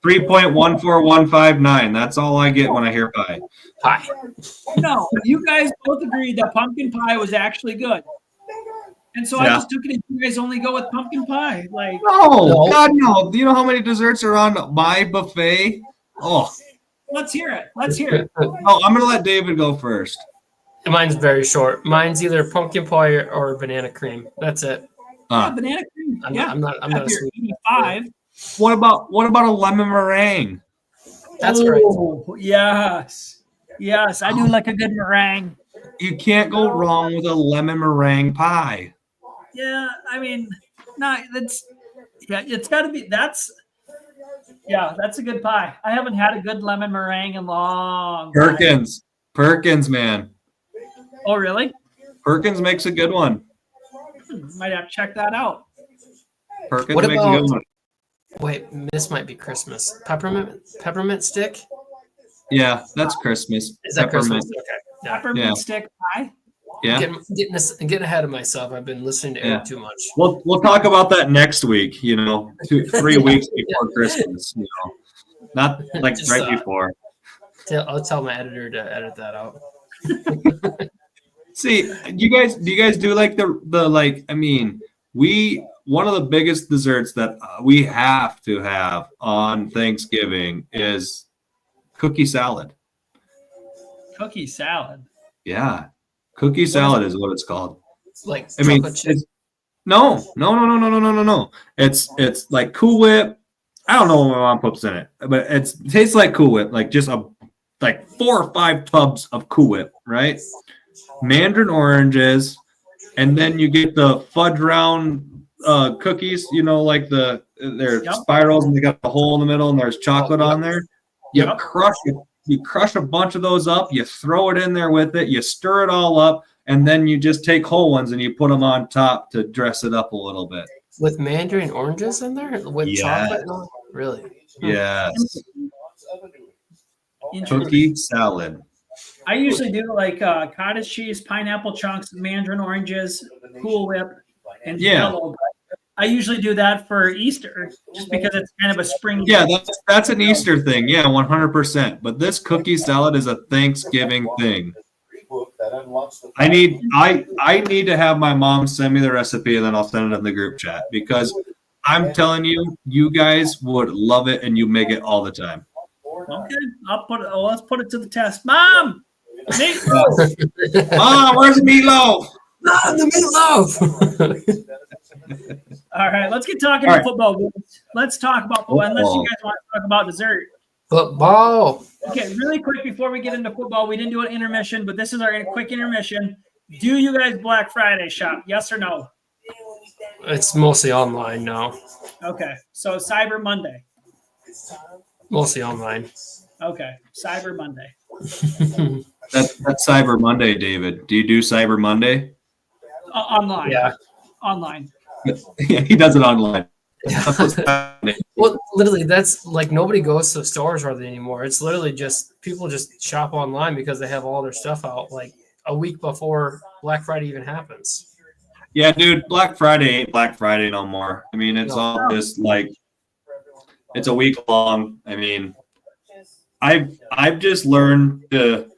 3.14159. That's all I get when I hear pie. Hi. No, you guys both agreed that pumpkin pie was actually good. And so I Yeah. just took it and you guys only go with pumpkin pie. Like, No, God, no. Do you know how many desserts are on my buffet? Oh, let's hear it. Let's hear it. oh, I'm gonna let David go first. Mine's very short. Mine's either pumpkin pie or banana cream. That's it. Yeah, banana cream. I'm not a If you're sweet. 85. What about a lemon meringue? That's right. Oh, yes. Yes, I do like a good meringue. You can't go wrong with a lemon meringue pie. Yeah, I mean, no, it's got to be. That's a good pie. I haven't had a good lemon meringue in long time. Perkins, man. Oh, really? Perkins makes a good one. Might have to check that out. Perkins What makes a about- good one. Wait, this might be Christmas. Peppermint stick? Yeah, that's Christmas. Is that Peppermint. Christmas? Okay. Yeah. Peppermint Yeah. stick pie. Yeah. Getting ahead of myself. I've been listening to Yeah. Eric too much. We'll talk about that next week, 3 weeks before Christmas, Not like Just, right before. I'll tell my editor to edit that out. See, do you guys do like the like, I mean, one of the biggest desserts that we have to have on Thanksgiving is cookie salad. Cookie salad. Yeah. Cookie salad is what it's called. Like I mean, chocolate chip. it's no. It's like Cool Whip. I don't know what my mom puts in it, but it tastes like Cool Whip, like just like 4 or 5 tubs of Cool Whip, right? Mandarin oranges, and then you get the fudge round cookies. Like they're Yep. spirals, and they got the hole in the middle, and there's chocolate on there. You Yep. crush it. You crush a bunch of those up. You throw it in there with it. You stir it all up, and then you just take whole ones and you put them on top to dress it up a little bit. With mandarin oranges in there? With Yes. chocolate? And all? Really? Yes, Interesting. cookie salad. I usually do like cottage cheese, pineapple chunks, mandarin oranges, Cool Whip, and Yeah. Jello. But I usually do that for Easter just because it's kind of a spring. Yeah, that's an Easter thing. Yeah, 100%. But this cookie salad is a Thanksgiving thing. I need to have my mom send me the recipe and then I'll send it in the group chat because I'm telling you, you guys would love it and you make it all the time. Okay, let's put it to the test. Mom, meatloaf. Mom, where's the meatloaf? The meatloaf. All right, let's get talking about football. Let's talk about football, unless you guys want to talk about dessert. Football. Okay, really quick before we get into football, we didn't do an intermission, but this is our quick intermission. Do you guys Black Friday shop? Yes or no? It's mostly online now. Okay, so Cyber Monday. Mostly online. Okay, Cyber Monday. That's Cyber Monday, David. Do you do Cyber Monday? Online. Yeah. Online. Yeah, he does it online. Well, literally, that's like nobody goes to stores hardly anymore. It's literally just people just shop online because they have all their stuff out like a week before Black Friday even happens. Yeah, dude, Black Friday ain't Black Friday no more. I mean, it's all just like it's a week long. I mean, I've just learned to.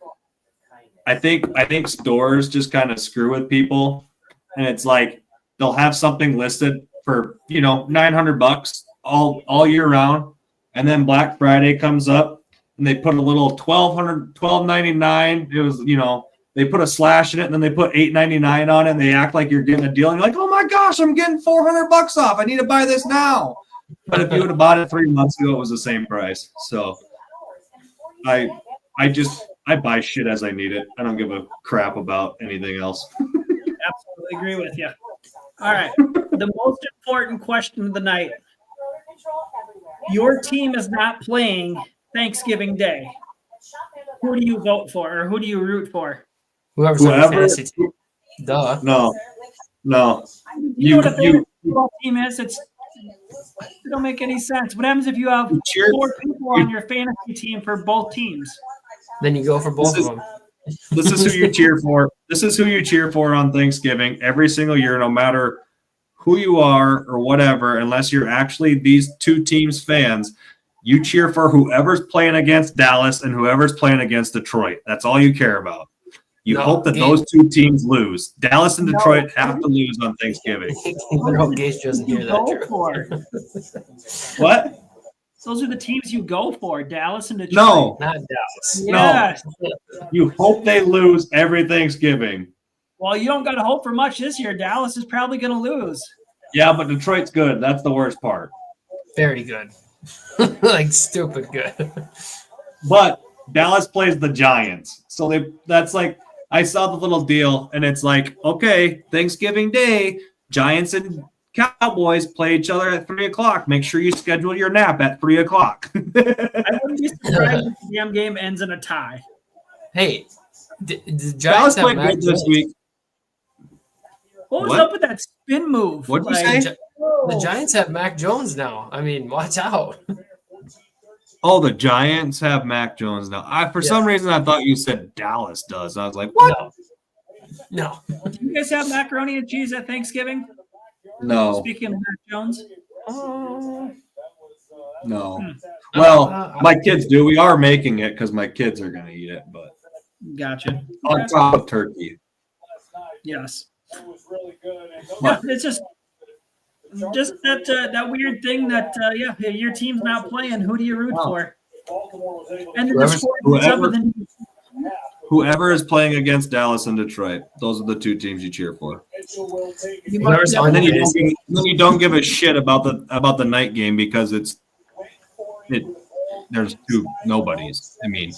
I think stores just kind of screw with people, and it's like they'll have something listed for $900 all year round, and then Black Friday comes up and they put a little $1,299. It was they put a slash in it and then they put $899 on it and they act like you're getting a deal and you're like, oh my gosh, I'm getting $400 off. I need to buy this now. But if you would have bought it 3 months ago, it was the same price. So I buy shit as I need it. I don't give a crap about anything else. Absolutely agree with you. All right. The most important question of the night. Your team is not playing Thanksgiving Day. Who do you vote for or who do you root for? Whoever's on the fantasy team. Duh. No. You know what the football team is? It don't make any sense. What happens if you have 4 people on your fantasy team for both teams? Then you go for both of them. This is who you cheer for. This is who you cheer for on Thanksgiving every single year, no matter who you are or whatever, unless you're actually these two teams fans. You cheer for whoever's playing against Dallas and whoever's playing against Detroit. That's all you care about. You hope that those two teams lose. Dallas and Detroit have to lose on Thanksgiving. I hope Gage doesn't hear that. What? Those are the teams you go for, Dallas and Detroit. No. Not Dallas. Yes. No. You hope they lose every Thanksgiving. Well, you don't got to hope for much this year. Dallas is probably going to lose. Yeah, but Detroit's good. That's the worst part. Very good. Like stupid good. But Dallas plays the Giants. So that's like I saw the little deal and it's like, okay, Thanksgiving Day, Giants and Cowboys play each other at 3:00. Make sure you schedule your nap at 3:00. I wouldn't be surprised if the damn game ends in a tie. Hey, the Giants Dallas have played Mac good this Jones. week. What was up with that spin move? What'd you say? The Giants have Mac Jones now. I mean, watch out. Oh, the Giants have Mac Jones now. For some reason, I thought you said Dallas does. I was like, what? No. Do you guys have macaroni and cheese at Thanksgiving? No. Speaking of Mac Jones. No. Well, my kids do. We are making it because my kids are going to eat it, but Gotcha. on top of turkey. Yes. Yeah, it's just that weird thing that your team's not playing. Who do you root for? And then the score goes up, and then Whoever is playing against Dallas and Detroit, those are the two teams you cheer for. And then you don't give a shit about the night game because there's two nobodies. I mean,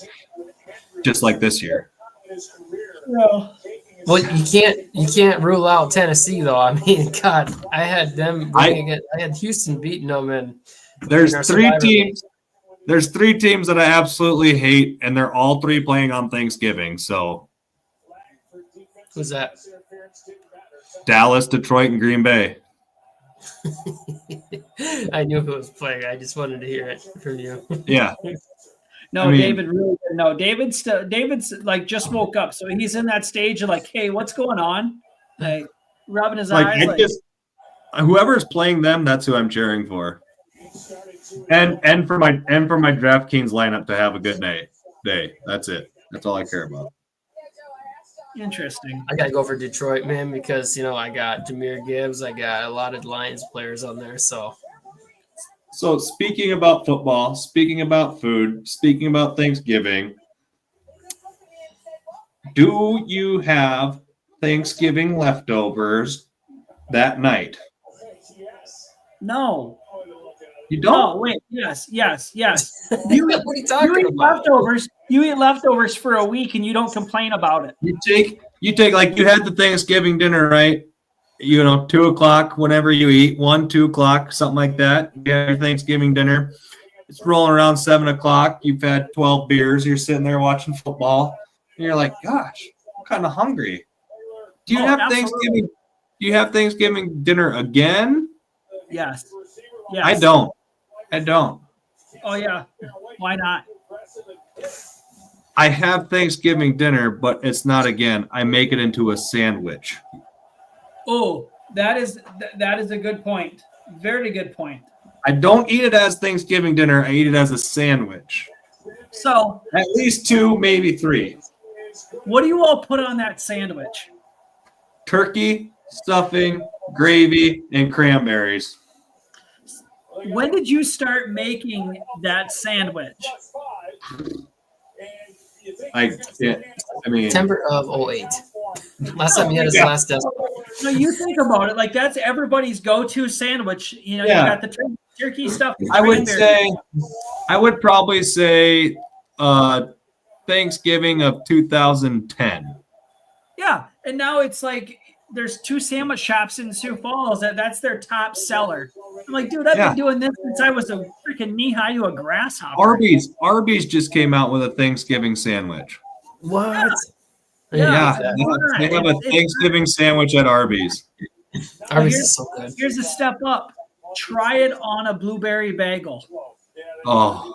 just like this year. Well, you can't rule out Tennessee though. I mean, God, I had them. I had Houston beating them, and there's three teams. There's three teams that I absolutely hate, and they're all three playing on Thanksgiving. So, who's that? Dallas, Detroit, and Green Bay. I knew who was playing. I just wanted to hear it from you. Yeah. No, I mean, David really didn't know. David's like just woke up, so he's in that stage of like, hey, what's going on? Like rubbing his eyes. Whoever's playing them, that's who I'm cheering for. And for my DraftKings lineup to have a good day. That's it. That's all I care about. Interesting. I gotta go for Detroit, man, because I got Jahmyr Gibbs. I got a lot of Lions players on there, so So speaking about football, speaking about food, speaking about Thanksgiving, do you have Thanksgiving leftovers that night? No. You No, don't? wait. Yes. You what are you you talking eat about? leftovers. You eat leftovers for a week and you don't complain about it. You take like you had the Thanksgiving dinner, right? 2:00, whenever you eat, 1, 2:00, something like that. You have your Thanksgiving dinner. It's rolling around 7:00. You've had 12 beers. You're sitting there watching football, and you're like, "Gosh, I'm kind of hungry." Do you Oh, have absolutely. Thanksgiving? Do you have Thanksgiving dinner again? Yes. I don't. Oh yeah. Why not? I have Thanksgiving dinner, but it's not again. I make it into a sandwich. Oh, that is a good point. Very good point. I don't eat it as Thanksgiving dinner. I eat it as a sandwich. So, At least 2, maybe 3. what do you all put on that sandwich? Turkey, stuffing, gravy, and cranberries. When did you start making that sandwich? I mean, September of 08. Last time he had his last desk. No, you think about it, like that's everybody's go-to sandwich. You Yeah. got the turkey stuff. I would probably say Thanksgiving of 2010. Yeah, and now it's like there's 2 sandwich shops in Sioux Falls that's their top seller. I'm like, dude, I've Yeah. been doing this since I was a freaking knee-high to a grasshopper. Arby's just came out with a Thanksgiving sandwich. What? Yeah. They have a Thanksgiving sandwich at Arby's. Arby's is so good. Here's a step up. Try it on a blueberry bagel. Oh,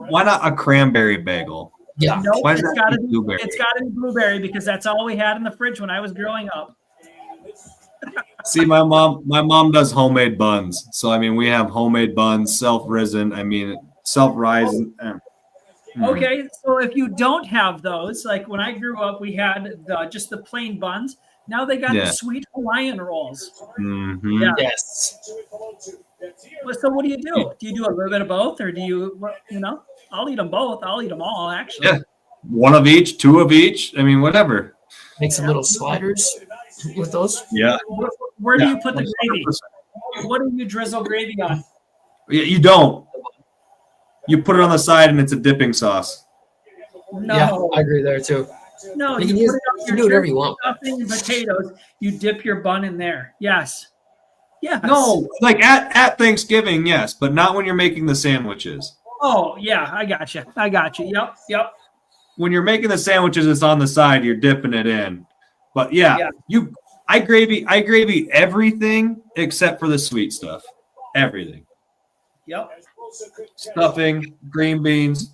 why not a cranberry bagel? Yeah. No, Why it's does that got to be be blueberry? it's got to be blueberry because that's all we had in the fridge when I was growing up. See, my mom does homemade buns. So I mean, we have homemade buns, self-risen. I mean, self-rising. Okay, so if you don't have those, like when I grew up, we had just the plain buns. Now they got Yeah. the sweet Hawaiian rolls. Mhm. Yeah. Yes. Well, so what do? Do you do a little bit of both, or do you? I'll eat them both. I'll eat them all, actually. Yeah. 1 of each, 2 of each. I mean, whatever. Make some little sliders with those. Yeah. Where do Yeah, you put the gravy? 100%. What do you drizzle gravy on? Yeah, you don't. You put it on the side and it's a dipping sauce. No, Yeah, I agree there too. no. You You, can put use- it on you your can do whatever you turkey want. stuffing and potatoes. You dip your bun in there. Yes. Yes. No, like at Thanksgiving, yes, but not when you're making the sandwiches. Oh yeah, I got you. Yep. When you're making the sandwiches, it's on the side. You're dipping it in. But yeah. I gravy everything except for the sweet stuff. Everything. Yep. Stuffing, green beans.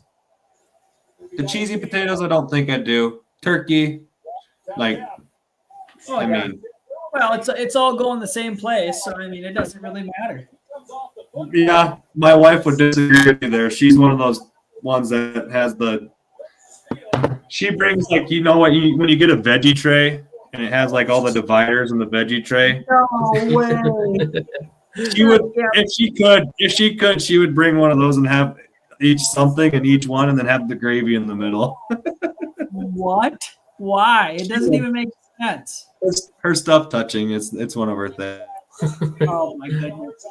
The cheesy potatoes, I don't think I do. Turkey, like, Oh, I yeah. mean, Well, it's all going the same place, so I mean, it doesn't really matter. yeah, my wife would disagree with me there. She's one of those ones that has she brings like, when you get a veggie tray and it has like all the dividers in the veggie tray. No way. She would, if she could, she would bring one of those and have each something in each one and then have the gravy in the middle. What? Why? It doesn't even make sense. It's her stuff touching. It's one of her things. Oh my goodness.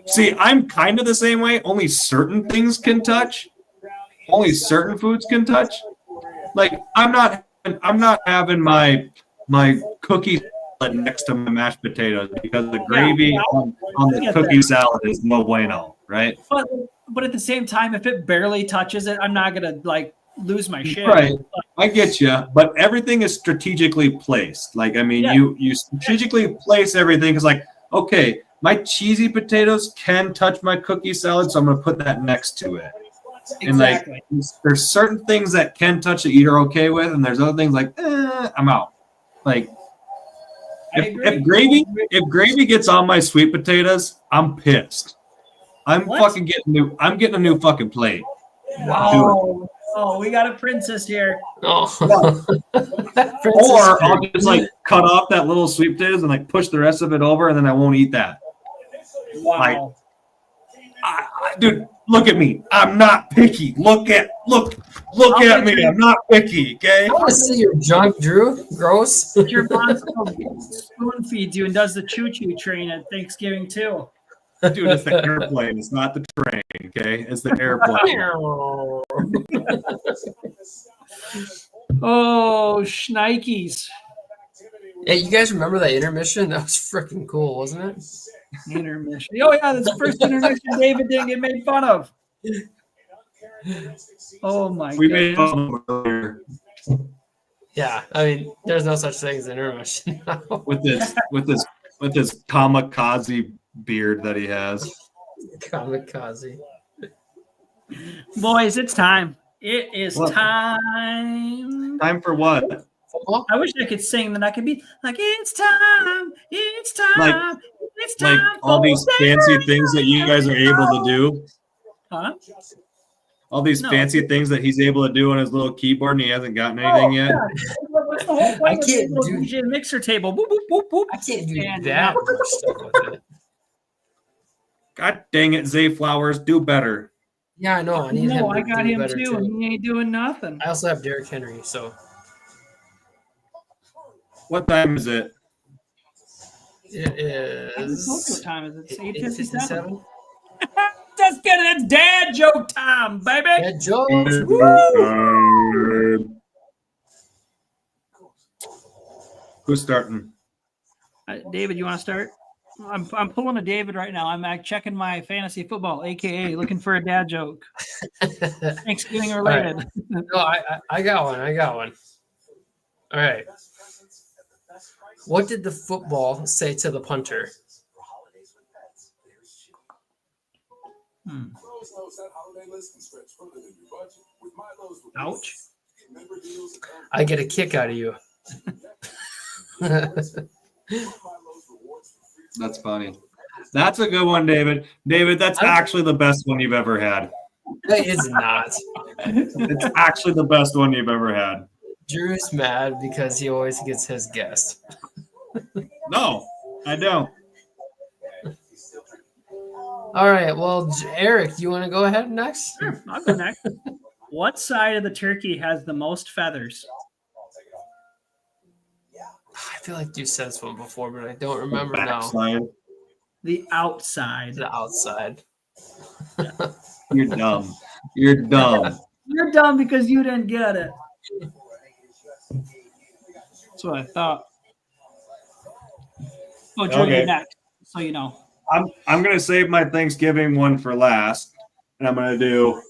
See, I'm kind of the same way. Only certain things can touch. Only certain foods can touch. Like I'm not having my cookie salad next to my mashed potatoes because the gravy on the cookie salad is no bueno, right? But at the same time, if it barely touches it, I'm not gonna like lose my shit. Right. I get you, but everything is strategically placed. Like, I mean, you strategically place everything because, like, okay, my cheesy potatoes can touch my cookie salad, so I'm gonna put that next to it. Exactly. And like, there's certain things that can touch that you're okay with, and there's other things like, I'm out. Like, if gravy gets on my sweet potatoes, I'm pissed. I'm getting a new fucking plate. Wow. Oh, we got a princess here. Oh. Or I'll just like cut off that little sweet potatoes and like push the rest of it over, and then I won't eat that. Wow. Dude, look at me. I'm not picky. Look at me. I'm not picky. Okay. I want to see your junk, Drew. Gross. Your mom spoon feeds you and does the choo-choo train at Thanksgiving too. Dude, it's the airplane. It's not the train. Okay, it's the airplane. Oh, shnikes. Hey, you guys remember that intermission? That was freaking cool, wasn't it? Intermission. Oh, yeah, that's the first intermission David didn't get made fun of. Oh, my We made goodness. fun of him earlier Yeah, I mean, there's no such thing as intermission now. with this kamikaze beard that he has. Kamikaze. Boys, it's time. It is What? time. Time for what? Football? I wish I could sing, then I could be like, it's time, it's time, it's time. Like all for these fancy David things that you guys are able to do. Huh? All these No. fancy things that he's able to do on his little keyboard, and he hasn't gotten anything yet. Yeah. What's the whole point I of can't this do- little DJ mixer table? Boop, boop, boop, boop. I can't do And that now- much stuff with it. God dang it, Zay Flowers, do better. Yeah, I know. I need him No, to I got do him better too, and he ain't doing nothing. I also have Derrick Henry, so What time is it? it I told you is what time is it? It's 8:57. 8:57. That's good. It's dad joke time, baby. Yeah, Joe. Who's starting? David, you want to start? I'm pulling a David right now. I'm checking my fantasy football, aka looking for a dad joke, Thanksgiving related. No, I got one. I got one. All right. What did the football say to the punter? Ouch. I get a kick out of you. That's funny. That's a good one, David. David, that's actually the best one you've ever had. It is not. It's actually the best one you've ever had. Drew's mad because he always gets his guest. No, I don't. All right. Well, Eric, do you want to go ahead next? Sure, I'll go next. What side of the turkey has the most feathers? I feel like you said this one before, but I don't remember now. Backside. The outside. The outside. You're dumb. You're dumb. You're dumb because you didn't get it. That's what I thought. Oh, Drew, Okay. you're next, so you know. I'm gonna save my Thanksgiving one for last, and I'm gonna do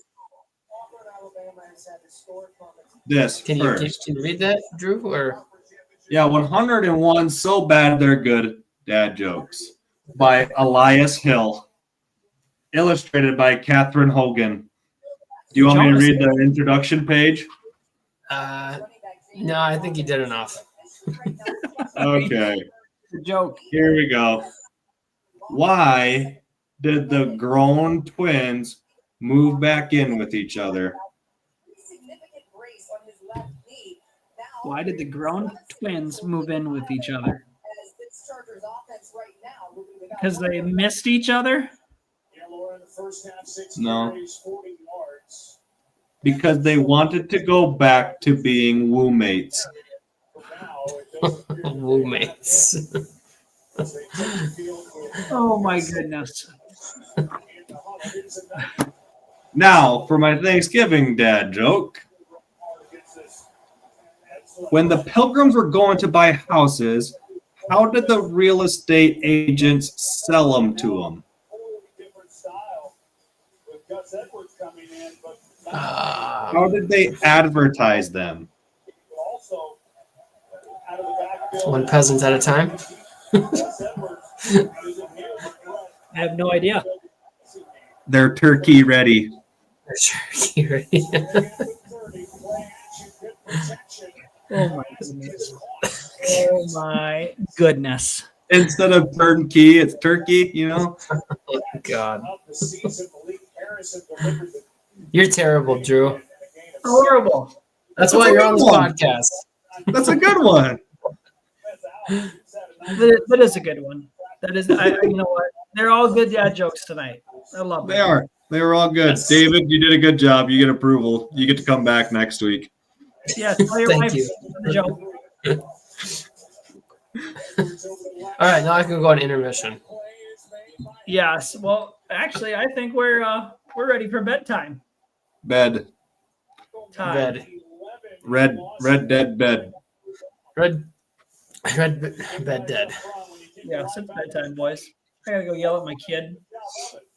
this Can you first. read that, Drew? Or Yeah, 101 so bad they're good dad jokes by Elias Hill, illustrated by Catherine Hogan. Do you want me to read the introduction page? no, I think you did enough. Okay, The joke. here we go. Why did the grown twins move back in with each other? Why did the grown twins move in with each other? Because they missed each other? No. Because they wanted to go back to being woo mates. Roommates. Oh my goodness. Now, for my Thanksgiving dad joke. When the pilgrims were going to buy houses, how did the real estate agents sell them to them? How did they advertise them? One peasant at a time. I have no idea. They're turkey ready. Sure. Oh my goodness. Oh my goodness. Instead of turnkey, it's turkey, you know? God. You're terrible, Drew. Horrible. That's That's why a you're good on this one. podcast. That's a good one. That is a good one. That is, you know what? They're all good dad jokes tonight. I love They them. are. They were all good. Yes. David, you did a good job. You get approval. You get to come back next week. Yeah, tell your Thank wife you. the joke. All right, now I can go on intermission. Yes. Well, actually, I think we're ready for bedtime. Bed. Time. Bed. Red dead bed. Red bed dead. Yes, it's bedtime, boys. I gotta go yell at my kid.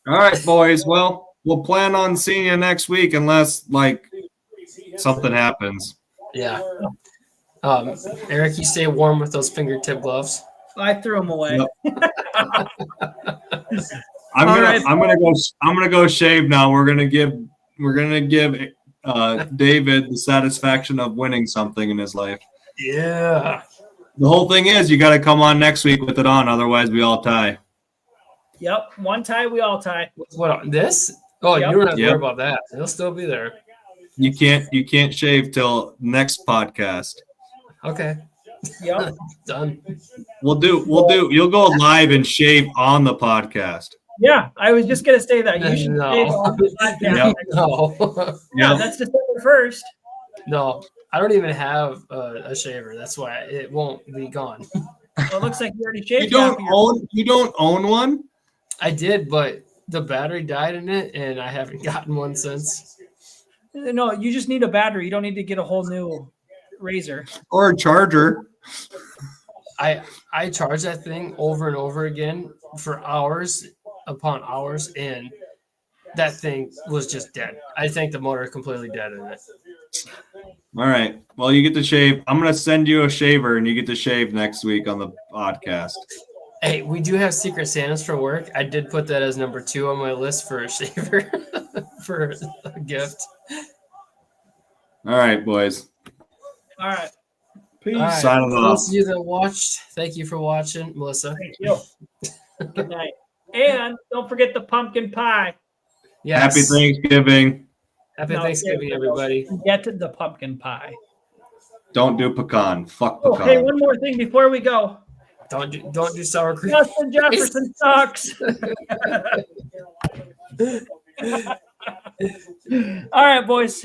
All right, boys. Well, we'll plan on seeing you next week unless like something happens. Yeah. Eric, you stay warm with those fingertip gloves. I threw him away. Yep. All right. I'm gonna go shave now. We're gonna give David the satisfaction of winning something in his life. Yeah. The whole thing is you got to come on next week with it on, otherwise we all tie. Yep. One tie, we all tie. What this? Oh, Yep. you don't have to Yep. worry about that. He'll still be there. You can't shave till next podcast. Okay. Yep. Done. We'll do. You'll go live and shave on the podcast. Yeah, I was just gonna say that. You should No. save on the podcast. Yep. No. Yeah, Yep. that's December 1st. No. I don't even have a shaver. That's why it won't be gone. Well, it looks like you already You shaved half of your- you don't own one? I did, but the battery died in it, and I haven't gotten one since. No, you just need a battery. You don't need to get a whole new razor. Or a charger? I charged that thing over and over again for hours upon hours, and that thing was just dead. I think the motor completely dead in it. All right. Well, you get to shave. I'm gonna send you a shaver, and you get to shave next week on the podcast. Hey, we do have Secret Santas for work. I did put that as number 2 on my list for a shaver for a gift. All right, boys. All right. Peace. All right. Signing For off. those of you that watched, thank you for watching, Melissa. Thank you. Good night. And don't forget the pumpkin pie. Yes. Happy Thanksgiving. Happy No, Thanksgiving, seriously, everybody. Get the pumpkin pie. Don't do pecan. Fuck Oh, pecan. hey, one more thing before we go. Don't do sour cream. Justin Jefferson sucks. All right, boys.